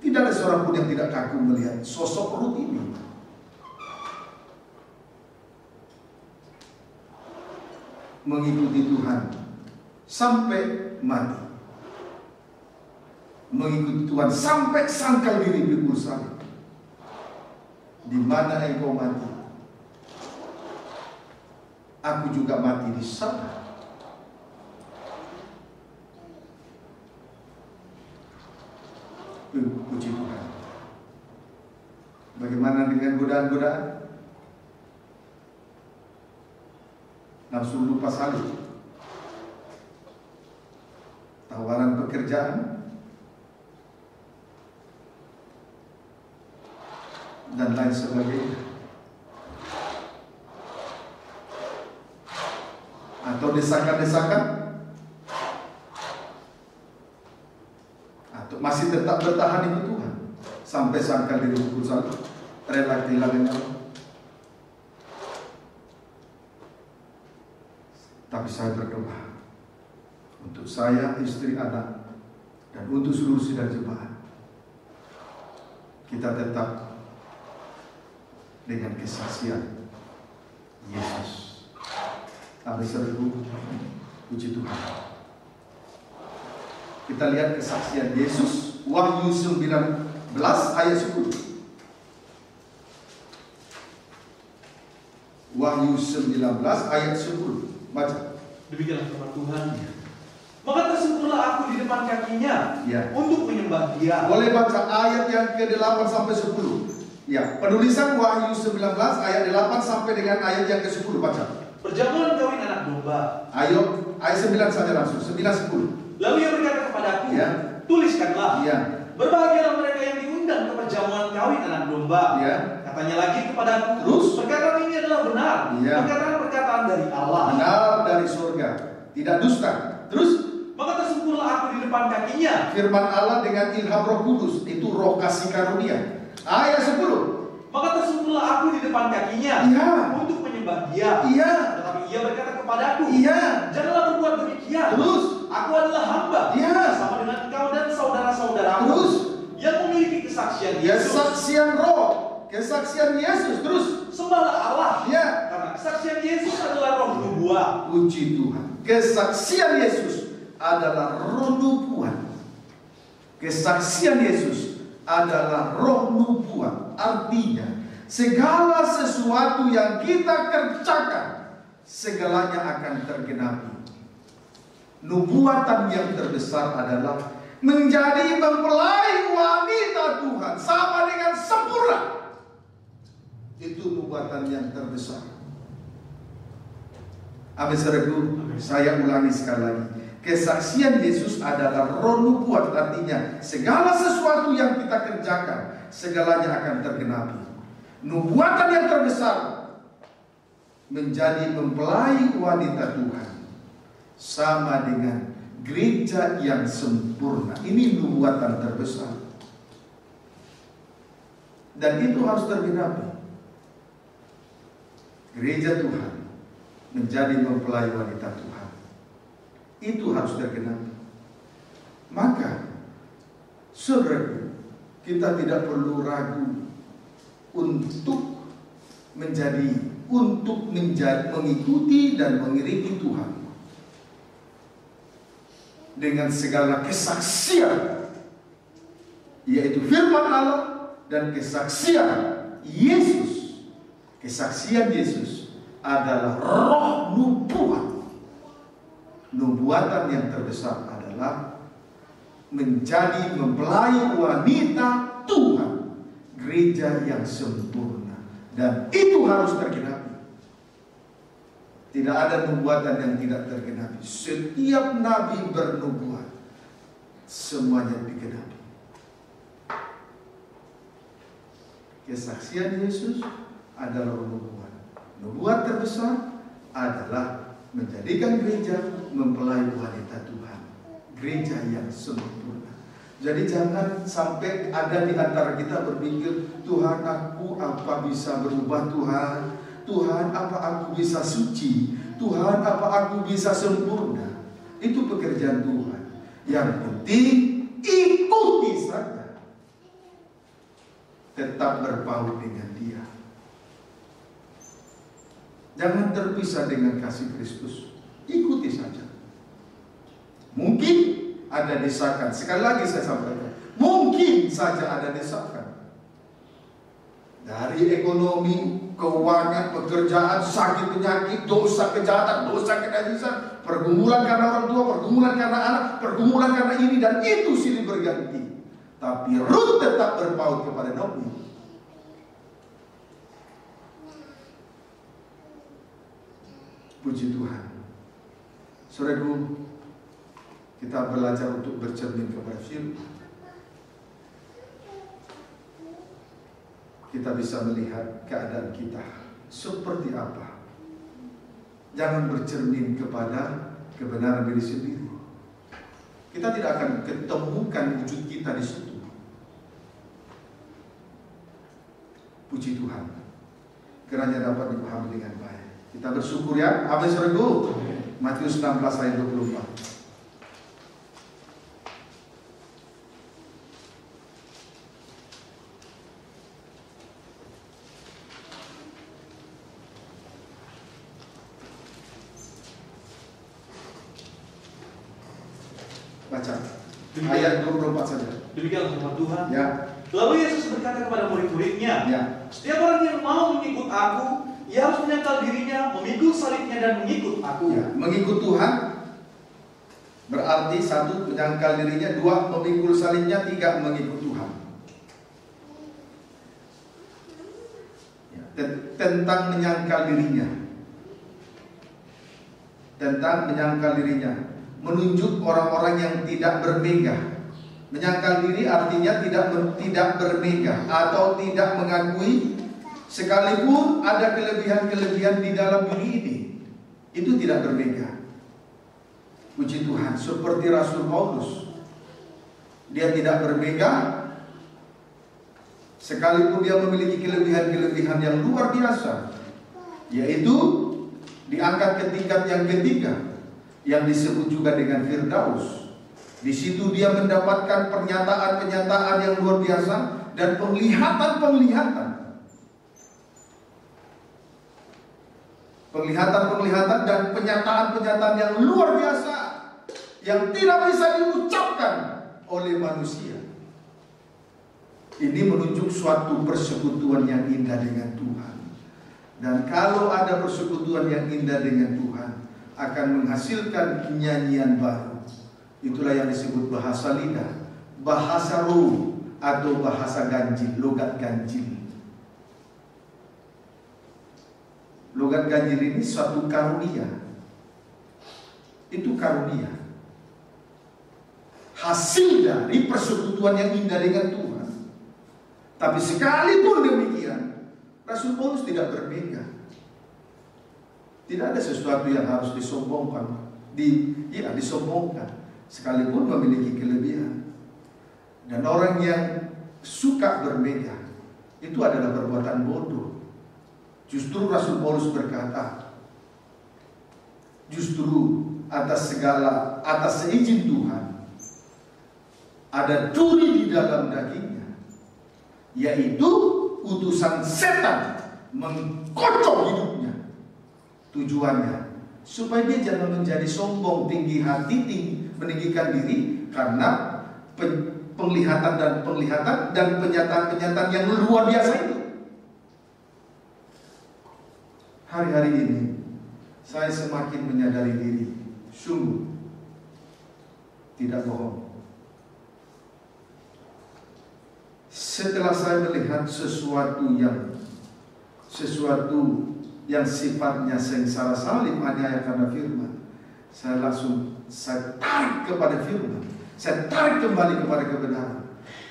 Speaker 1: tidak ada seorang pun yang tidak kagum melihat sosok Rut ini. mengikuti Tuhan sampai mati. Mengikuti Tuhan sampai sangkal diri pikul salib. Di mana engkau mati, aku juga mati di sana. Puji Tuhan. Bagaimana dengan godaan-godaan? Nafsu lupa salib, tawaran pekerjaan, dan lain sebagainya. Atau desakan-desakan, atau masih tetap bertahan ikut Tuhan sampai sangkal diri pikul salib, rela kehilangan nyawa. Tapi saya berdoa untuk saya, istri, anak, dan untuk seluruh sidang jemaat, kita tetap dengan kesaksian Yesus. Amin. Puji Tuhan. Kita lihat kesaksian Yesus, Wahyu 19 ayat 10. Wahyu 19 ayat 10. Baca.
Speaker 2: Demikianlah firman Tuhan. Maka tersungkurlah aku di depan kakinya,
Speaker 1: Ya.
Speaker 2: untuk menyembah Dia.
Speaker 1: Boleh baca ayat yang ke-8 sampai 10. Ya, penulisan Wahyu 19 ayat 8 sampai dengan ayat yang ke-10. Baca.
Speaker 2: Perjamuan kawin anak domba.
Speaker 1: Ayo, ayat 9 saja langsung. 9-10.
Speaker 2: Lalu ia berkata kepadaku,
Speaker 1: Ya.
Speaker 2: tuliskanlah.
Speaker 1: Ya.
Speaker 2: Berbahagialah mereka yang diundang ke perjamuan kawin anak domba.
Speaker 1: Ya.
Speaker 2: Katanya lagi kepadaku,
Speaker 1: Terus?
Speaker 2: perkataan ini adalah benar.
Speaker 1: Ya.
Speaker 2: Perkataan-perkataan dari Allah.
Speaker 1: Benar dari surga, tidak dusta. Terus
Speaker 2: Maka tersungkurlah aku di depan kakinya.
Speaker 1: firman Allah dengan ilham Roh Kudus, itu roh kasih karunia. Ayat 10.
Speaker 2: Maka tersungkurlah aku di depan kakinya,
Speaker 1: Iya.
Speaker 2: untuk menyembah Dia.
Speaker 1: Iya.
Speaker 2: Tetapi ia berkata kepadaku,
Speaker 1: Iya.
Speaker 2: janganlah berbuat demikian.
Speaker 1: Terus?
Speaker 2: Aku adalah hamba,
Speaker 1: Iya.
Speaker 2: sama dengan kau dan saudara-saudaramu,
Speaker 1: Terus?
Speaker 2: yang memiliki kesaksian Yesus.
Speaker 1: Kesaksian roh, kesaksian Yesus. Terus
Speaker 2: Sembahlah Allah,
Speaker 1: ya,
Speaker 2: karena kesaksian Yesus adalah roh nubuat.
Speaker 1: puji Tuhan. Kesaksian Yesus adalah roh nubuat. Kesaksian Yesus adalah roh nubuat. Artinya segala sesuatu yang kita kerjakan, segalanya akan tergenapi. Nubuatan yang terbesar adalah menjadi mempelai wanita Tuhan sama dengan sempurna. Itu nubuatan yang terbesar. Amin, saudaraku. Saya ulangi sekali lagi. Kesaksian Yesus adalah roh nubuat. Artinya segala sesuatu yang kita kerjakan, segalanya akan tergenapi. Nubuatan yang terbesar menjadi mempelai wanita Tuhan sama dengan gereja yang sempurna. Ini nubuatan terbesar, dan itu harus tergenapi. Gereja Tuhan menjadi mempelai wanita Tuhan, itu harus tergenapi. Maka saudara, kita tidak perlu ragu untuk mengikuti dan mengiringi Tuhan dengan segala kesaksian, yaitu firman Allah dan kesaksian Yesus. Kesaksian Yesus adalah roh nubuat. Nubuatan yang terbesar adalah menjadi mempelai wanita Tuhan, gereja yang sempurna, dan itu harus tergenapi. Tidak ada nubuatan yang tidak tergenapi. Setiap nabi bernubuat, semuanya digenapi. Kesaksian Yesus adalah nubuat. Nubuat terbesar adalah menjadikan gereja mempelai wanita Tuhan, gereja yang sempurna. Jadi jangan sampai ada di antara kita berpikir, Tuhan, aku apa bisa berubah Tuhan? Tuhan, apa aku bisa suci? Tuhan, apa aku bisa sempurna? Itu pekerjaan Tuhan. Yang penting ikuti saja. Tetap berpaut dengan Dia. Jangan terpisah dengan kasih Kristus. ikuti saja. Mungkin ada desakan. Sekali lagi saya sampaikan, mungkin saja ada desakan dari ekonomi, keuangan, pekerjaan, sakit penyakit, dosa kejahatan, dosa kenajisan, pergumulan karena orang tua, pergumulan karena anak, pergumulan karena ini dan itu silih berganti. Tapi Rut tetap berpaut kepada Naomi. Puji Tuhan. Saudaraku, kita belajar untuk bercermin kepada firman. Kita bisa melihat keadaan kita seperti apa. Jangan bercermin kepada kebenaran diri sendiri. Kita tidak akan ketemukan wujud kita di situ. Puji Tuhan, kiranya dapat dipahami dengan baik. Kita bersyukur ya. Amin saudaraku. Matius 16 ayat 24. Baca ayat 24 saja.
Speaker 2: Demikianlah firman Tuhan.
Speaker 1: Ya.
Speaker 2: Lalu Yesus berkata kepada murid-muridnya,
Speaker 1: Ya.
Speaker 2: setiap orang yang mau mengikut aku, ia harus menyangkal dirinya, memikul salibnya dan mengikut aku.
Speaker 1: Ya. Mengikut Tuhan berarti satu, menyangkal dirinya, dua, memikul salibnya, tiga, mengikut Tuhan. Ya. Tentang menyangkal dirinya. Tentang menyangkal dirinya, menunjuk orang-orang yang tidak bermegah. Menyangkal diri artinya tidak bermegah atau tidak mengakui sekalipun ada kelebihan-kelebihan di dalam diri ini. Itu tidak bermegah. Puji Tuhan, seperti Rasul Paulus. Dia tidak bermegah sekalipun dia memiliki kelebihan-kelebihan yang luar biasa, yaitu diangkat ke tingkat yang ketiga, yang disebut juga dengan Firdaus. Di situ dia mendapatkan pernyataan-pernyataan yang luar biasa dan penglihatan-penglihatan. Penglihatan-penglihatan dan pernyataan-pernyataan yang luar biasa yang tidak bisa diucapkan oleh manusia. Ini menunjuk suatu persekutuan yang indah dengan Tuhan. Dan kalau ada persekutuan yang indah dengan Tuhan, akan menghasilkan nyanyian baru. Itulah yang disebut bahasa lidah, bahasa roh, atau bahasa ganjil, logat ganjil. Logat ganjil ini suatu karunia. Itu karunia, hasil dari persekutuan yang indah dengan Tuhan. Tapi sekalipun demikian, Rasul Paulus tidak bermegah. Tidak ada sesuatu yang harus disombongkan, disombongkan, sekalipun memiliki kelebihan. Dan orang yang suka bermegah itu adalah perbuatan bodoh. Justru Rasul Paulus berkata, justru atas seizin Tuhan ada duri di dalam dagingnya, yaitu utusan setan mengkocok hidupnya. Tujuannya supaya dia jangan menjadi sombong, tinggi hati, meninggikan diri karena penglihatan dan pernyataan-pernyataan yang luar biasa itu. Hari-hari ini saya semakin menyadari diri, sungguh tidak bohong. Setelah saya melihat sesuatu yang sifatnya sengsara salib, aniaya karena firman, saya tarik kepada firman, saya tarik kembali kepada kebenaran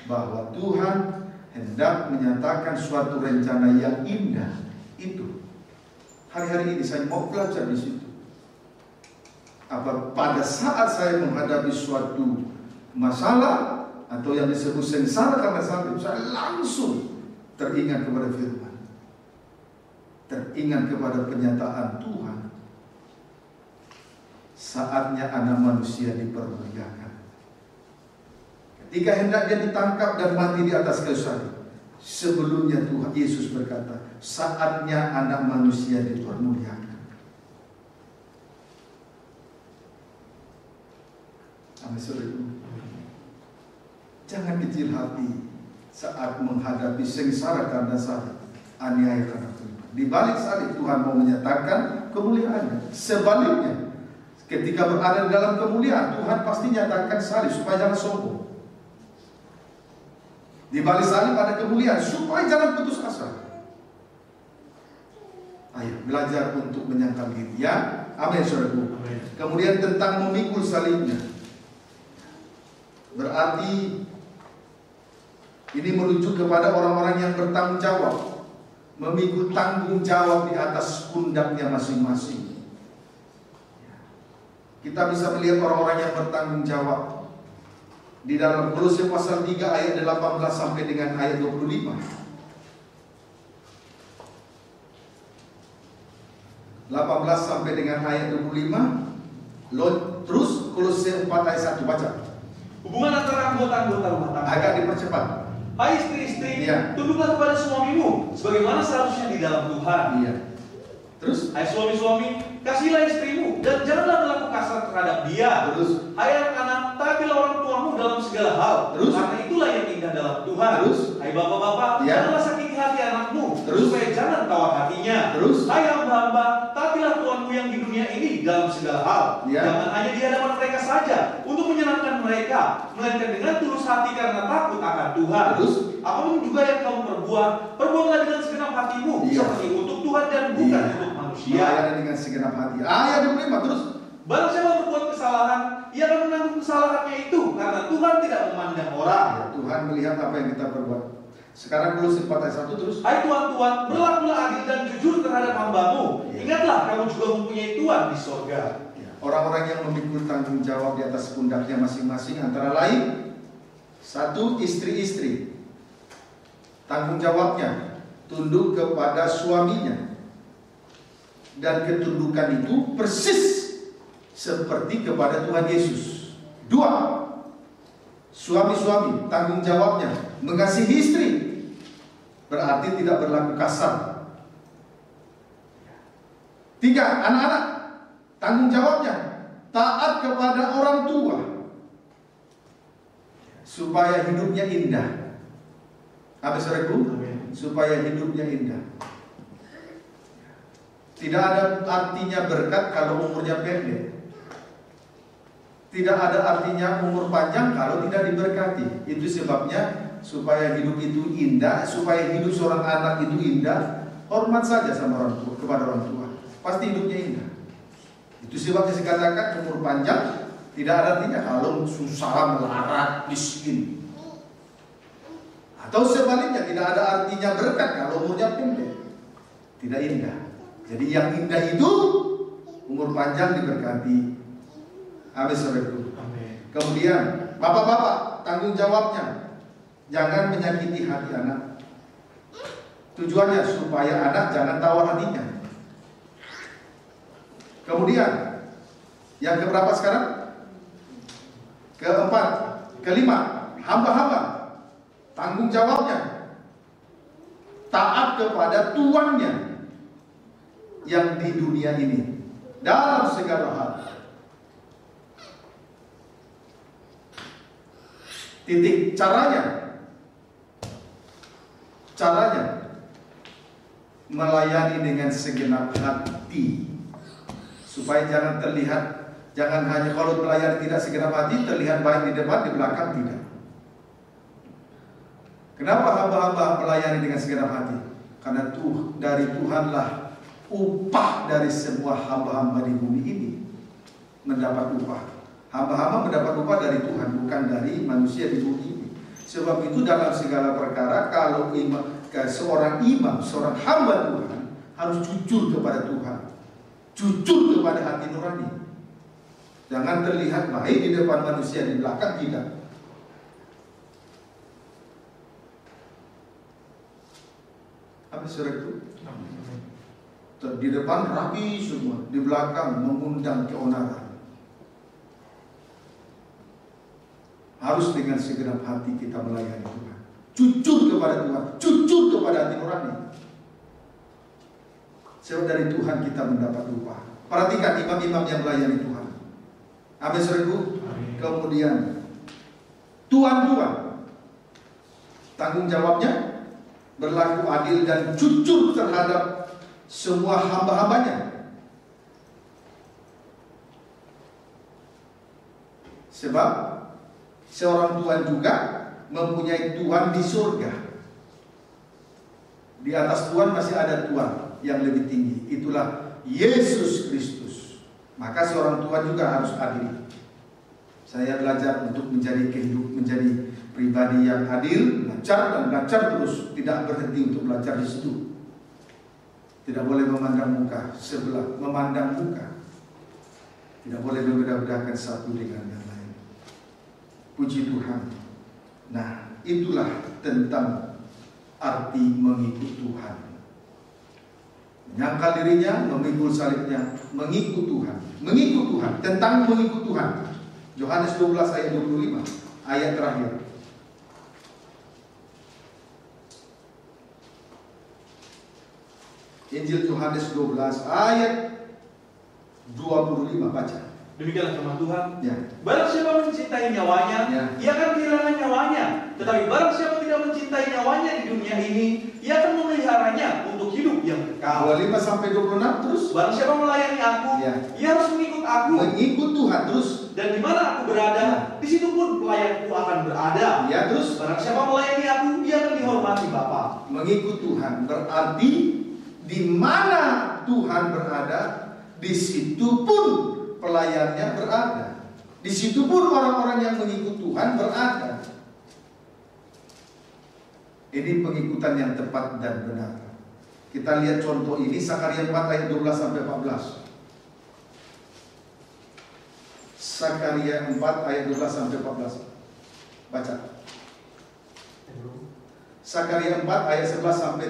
Speaker 1: bahwa Tuhan hendak menyatakan suatu rencana yang indah itu. Hari-hari ini saya mau belajar di situ. Pada saat saya menghadapi suatu masalah atau yang disebut sengsara karena salib, saya langsung teringat kepada firman, teringat kepada pernyataan Tuhan. Saatnya anak manusia dipermuliakan. Ketika hendak dia ditangkap dan mati di atas kayu salib, sebelumnya Tuhan Yesus berkata, saatnya anak manusia dipermuliakan. Amin, saudaraku. Jangan kecil hati saat menghadapi sengsara karena salib, aniaya karena Tuhan. Di balik salib Tuhan mau menyatakan kemuliaannya. Sebaliknya, ketika berada dalam kemuliaan, Tuhan pasti nyatakan salib supaya jangan sombong. Di balik salib ada kemuliaan supaya jangan putus asa. Ayo belajar untuk menyangkal diri, ya. Amin, saudaraku. Kemudian tentang memikul salibnya, berarti ini merujuk kepada orang-orang yang bertanggung jawab, memikul tanggung jawab di atas pundaknya masing-masing. Kita bisa melihat orang-orang yang bertanggung jawab di dalam Kolose pasal 3 ayat 18 sampai dengan ayat 25. 18 sampai dengan ayat 25. Terus Kolose 4 ayat 1, baca.
Speaker 2: Hubungan antara anggota-anggota rumah tangga.
Speaker 1: Agak dipercepat.
Speaker 2: Hai istri-istri,
Speaker 1: Iya.
Speaker 2: tunduklah kepada suamimu sebagaimana seharusnya di dalam Tuhan.
Speaker 1: Iya. Terus?
Speaker 2: Hai suami-suami, kasihlah istrimu dan janganlah berlaku kasar terhadap dia.
Speaker 1: Terus?
Speaker 2: Hai anak-anak, taatilah orang tuamu dalam segala hal.
Speaker 1: Terus?
Speaker 2: Karena itulah yang indah dalam Tuhan.
Speaker 1: Terus?
Speaker 2: Hai bapak-bapak,
Speaker 1: Iya.
Speaker 2: janganlah sakiti hati anakmu,
Speaker 1: Terus?
Speaker 2: supaya jangan tawar hatinya.
Speaker 1: Terus?
Speaker 2: Hai hamba-hamba, taatilah tuanmu yang di dunia ini dalam segala hal.
Speaker 1: Iya.
Speaker 2: Jangan hanya di hadapan mereka saja untuk menyenangkan mereka, melainkan dengan tulus hati karena takut akan Tuhan.
Speaker 1: Terus?
Speaker 2: Apapun juga yang kamu perbuatlah dengan segenap hatimu,
Speaker 1: Iya.
Speaker 2: seperti untuk Tuhan dan bukan
Speaker 1: Iya.
Speaker 2: untuk manusia.
Speaker 1: Melayani dengan segenap hati. Ayat 25. Terus?
Speaker 2: Barang siapa berbuat kesalahan, ia akan menanggung kesalahannya itu, karena Tuhan tidak memandang orang.
Speaker 1: Ya, Tuhan melihat apa yang kita perbuat. Sekarang Kolose 4 ayat 1 terus.
Speaker 2: Hai tuan-tuan, berlakulah adil dan jujur terhadap hambamu.
Speaker 1: Ya.
Speaker 2: Ingatlah, kamu juga mempunyai Tuhan di sorga.
Speaker 1: Ya, orang-orang yang memikul tanggung jawab di atas pundaknya masing-masing antara lain, 1, istri-istri. Tanggung jawabnya tunduk kepada suaminya, dan ketundukan itu persis seperti kepada Tuhan Yesus. 2, suami-suami tanggung jawabnya mengasihi istri, berarti tidak berlaku kasar. 3, anak-anak tanggung jawabnya taat kepada orang tua supaya hidupnya indah. Apa saudaraku? Supaya hidupnya indah. Tidak ada artinya berkat kalau umurnya pendek. Tidak ada artinya umur panjang kalau tidak diberkati. Itu sebabnya supaya hidup itu indah, supaya hidup seorang anak itu indah, hormat saja sama orang tua, kepada orang tua. Pasti hidupnya indah. Itu sebabnya saya katakan umur panjang tidak ada artinya kalau susah, melarat, miskin. Atau sebaliknya tidak ada artinya berkat kalau umurnya pendek. Tidak indah. Jadi yang indah itu umur panjang diberkati. Amin, saudaraku. Kemudian bapak-bapak tanggung jawabnya jangan menyakiti hati anak. Tujuannya supaya anak jangan tawar hatinya. Kemudian yang keberapa sekarang? Keempat, kelima, hamba-hamba tanggung jawabnya taat kepada tuannya yang di dunia ini dalam segala hal. Titik. Caranya melayani dengan segenap hati, supaya jangan terlihat, jangan hanya kalau melayani tidak segenap hati terlihat baik di depan, di belakang tidak. Kenapa hamba-hamba melayani dengan segenap hati? Karena dari Tuhanlah upah dari semua hamba-hamba di bumi ini mendapat upah. Hamba-hamba mendapat upah dari Tuhan, bukan dari manusia di bumi ini. Sebab itu dalam segala perkara, kalau seorang imam, seorang hamba Tuhan harus jujur kepada Tuhan, jujur kepada hati nurani. Jangan terlihat baik di depan manusia, di belakang tidak. Apa saudaraku? Di depan rapi semua, di belakang mengundang keonaran. Harus dengan segenap hati kita melayani Tuhan, jujur kepada Tuhan, jujur kepada hati nurani. Sebab dari Tuhan kita mendapat upah. Perhatikan imam-imam yang melayani Tuhan. Amin, saudaraku. Kemudian tuan-tuan, tanggung jawabnya berlaku adil dan jujur terhadap semua hamba-hambanya. Sebab seorang tuan juga mempunyai tuan di surga. Di atas tuan masih ada tuan yang lebih tinggi, itulah Yesus Kristus. Maka seorang tuan juga harus adil. Saya belajar untuk menjadi pribadi yang adil, belajar terus, tidak berhenti untuk belajar di situ. Tidak boleh memandang muka sebelah, memandang muka. Tidak boleh membeda-bedakan satu dengan yang lain. Puji Tuhan. Nah, itulah tentang arti mengikut Tuhan. Menyangkal dirinya, memikul salibnya, mengikut Tuhan. Mengikut Tuhan, tentang mengikut Tuhan. Yohanes 12 ayat 25, ayat terakhir. Injil Yohanes 12 ayat 25, baca.
Speaker 2: Demikianlah firman Tuhan.
Speaker 1: Ya.
Speaker 2: Barang siapa mencintai nyawanya,
Speaker 1: Ya.
Speaker 2: ia akan kehilangan nyawanya. Tetapi barang siapa tidak mencintai nyawanya di dunia ini, ia akan memeliharanya untuk hidup yang kekal.
Speaker 1: 25 sampai 26 terus.
Speaker 2: Barang siapa melayani aku,
Speaker 1: Ya.
Speaker 2: ia harus mengikut aku.
Speaker 1: Mengikut Tuhan terus.
Speaker 2: Dan di mana aku berada, di situ pun pelayanku akan berada.
Speaker 1: Ya, terus.
Speaker 2: Barang siapa melayani aku, ia akan dihormati Bapa.
Speaker 1: Mengikut Tuhan berarti di mana Tuhan berada, di situ pun pelayannya berada. Di situ pun orang-orang yang mengikut Tuhan berada. Ini pengikutan yang tepat dan benar. Kita lihat contoh ini, Sakaria 4 ayat 12 sampai 14. Sakaria 4 ayat 12 sampai 14. Baca. Sakaria 4 ayat 11 sampai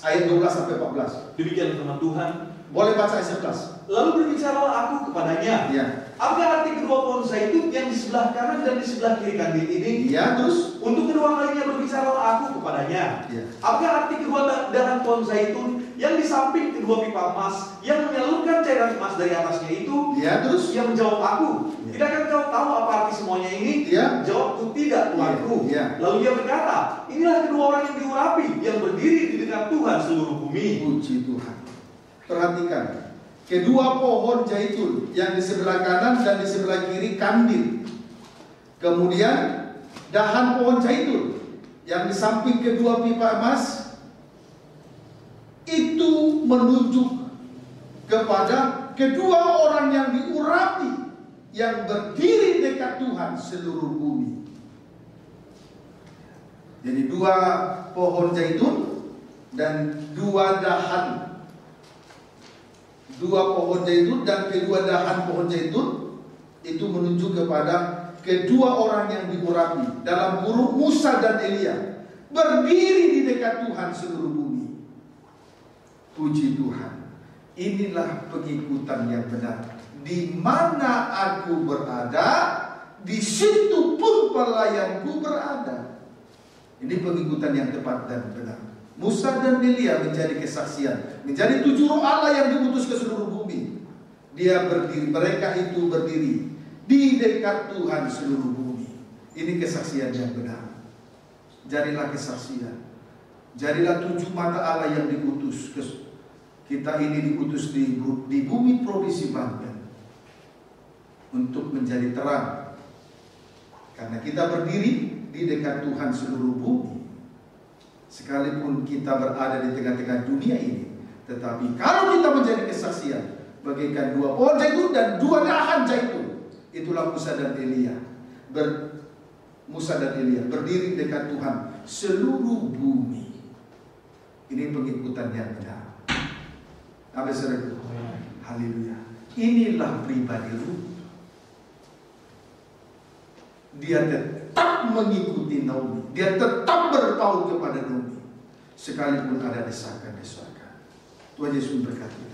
Speaker 1: ayat 12 sampai 14.
Speaker 2: Demikian firman Tuhan.
Speaker 1: Boleh baca ayat 11.
Speaker 2: Lalu berbicaralah aku kepadanya.
Speaker 1: Ya.
Speaker 2: Apa arti kedua pohon zaitun yang di sebelah kanan dan di sebelah kiri kandil ini?
Speaker 1: Ya, terus.
Speaker 2: Untuk kedua kalinya berbicaralah aku kepadanya.
Speaker 1: Ya.
Speaker 2: Apa arti kedua dahan pohon zaitun yang di samping kedua pipa emas yang menyalurkan cairan emas dari atasnya itu?
Speaker 1: Ya, terus.
Speaker 2: Ia menjawab aku,
Speaker 1: Ya.
Speaker 2: tidakkah kau tahu apa arti semuanya ini?
Speaker 1: Ya.
Speaker 2: Jawabku, tidak, Tuanku.
Speaker 1: Ya.
Speaker 2: Lalu ia berkata, inilah kedua orang yang diurapi, yang berdiri di dekat Tuhan seluruh bumi.
Speaker 1: Puji Tuhan. Perhatikan. Kedua pohon zaitun yang di sebelah kanan dan di sebelah kiri kandil. Kemudian dahan pohon zaitun yang di samping kedua pipa emas itu menunjuk kepada kedua orang yang diurapi, yang berdiri dekat Tuhan seluruh bumi. Jadi dua pohon zaitun dan dua dahan, dua pohon zaitun dan kedua dahan pohon zaitun itu menunjuk kepada kedua orang yang diurapi, dalam kurung Musa dan Elia, berdiri di dekat Tuhan seluruh bumi. Puji Tuhan. Inilah pengikutan yang benar. Di mana aku berada, di situ pun pelayanku berada. Ini pengikutan yang tepat dan benar. Musa dan Elia menjadi kesaksian, menjadi 7 roh Allah yang diutus ke seluruh bumi. Dia berdiri, mereka itu berdiri di dekat Tuhan seluruh bumi. Ini kesaksian yang benar. Jadilah kesaksian. Jadilah 7 mata Allah yang diutus. Kita ini diutus di bumi provinsi Banten untuk menjadi terang. Karena kita berdiri di dekat Tuhan seluruh bumi. Sekalipun kita berada di tengah-tengah dunia ini, tetapi kalau kita menjadi kesaksian bagaikan 2 pohon zaitun dan 2 dahan zaitun, itulah Musa dan Elia. Musa dan Elia berdiri dekat Tuhan seluruh bumi. Ini pengikutan yang benar. Apa saudaraku? Haleluya. Inilah pribadi Rut. Dia tetap mengikuti Naomi. Dia tetap berpaut kepada Naomi, sekalipun ada desakan-desakan. Tuhan Yesus berkata.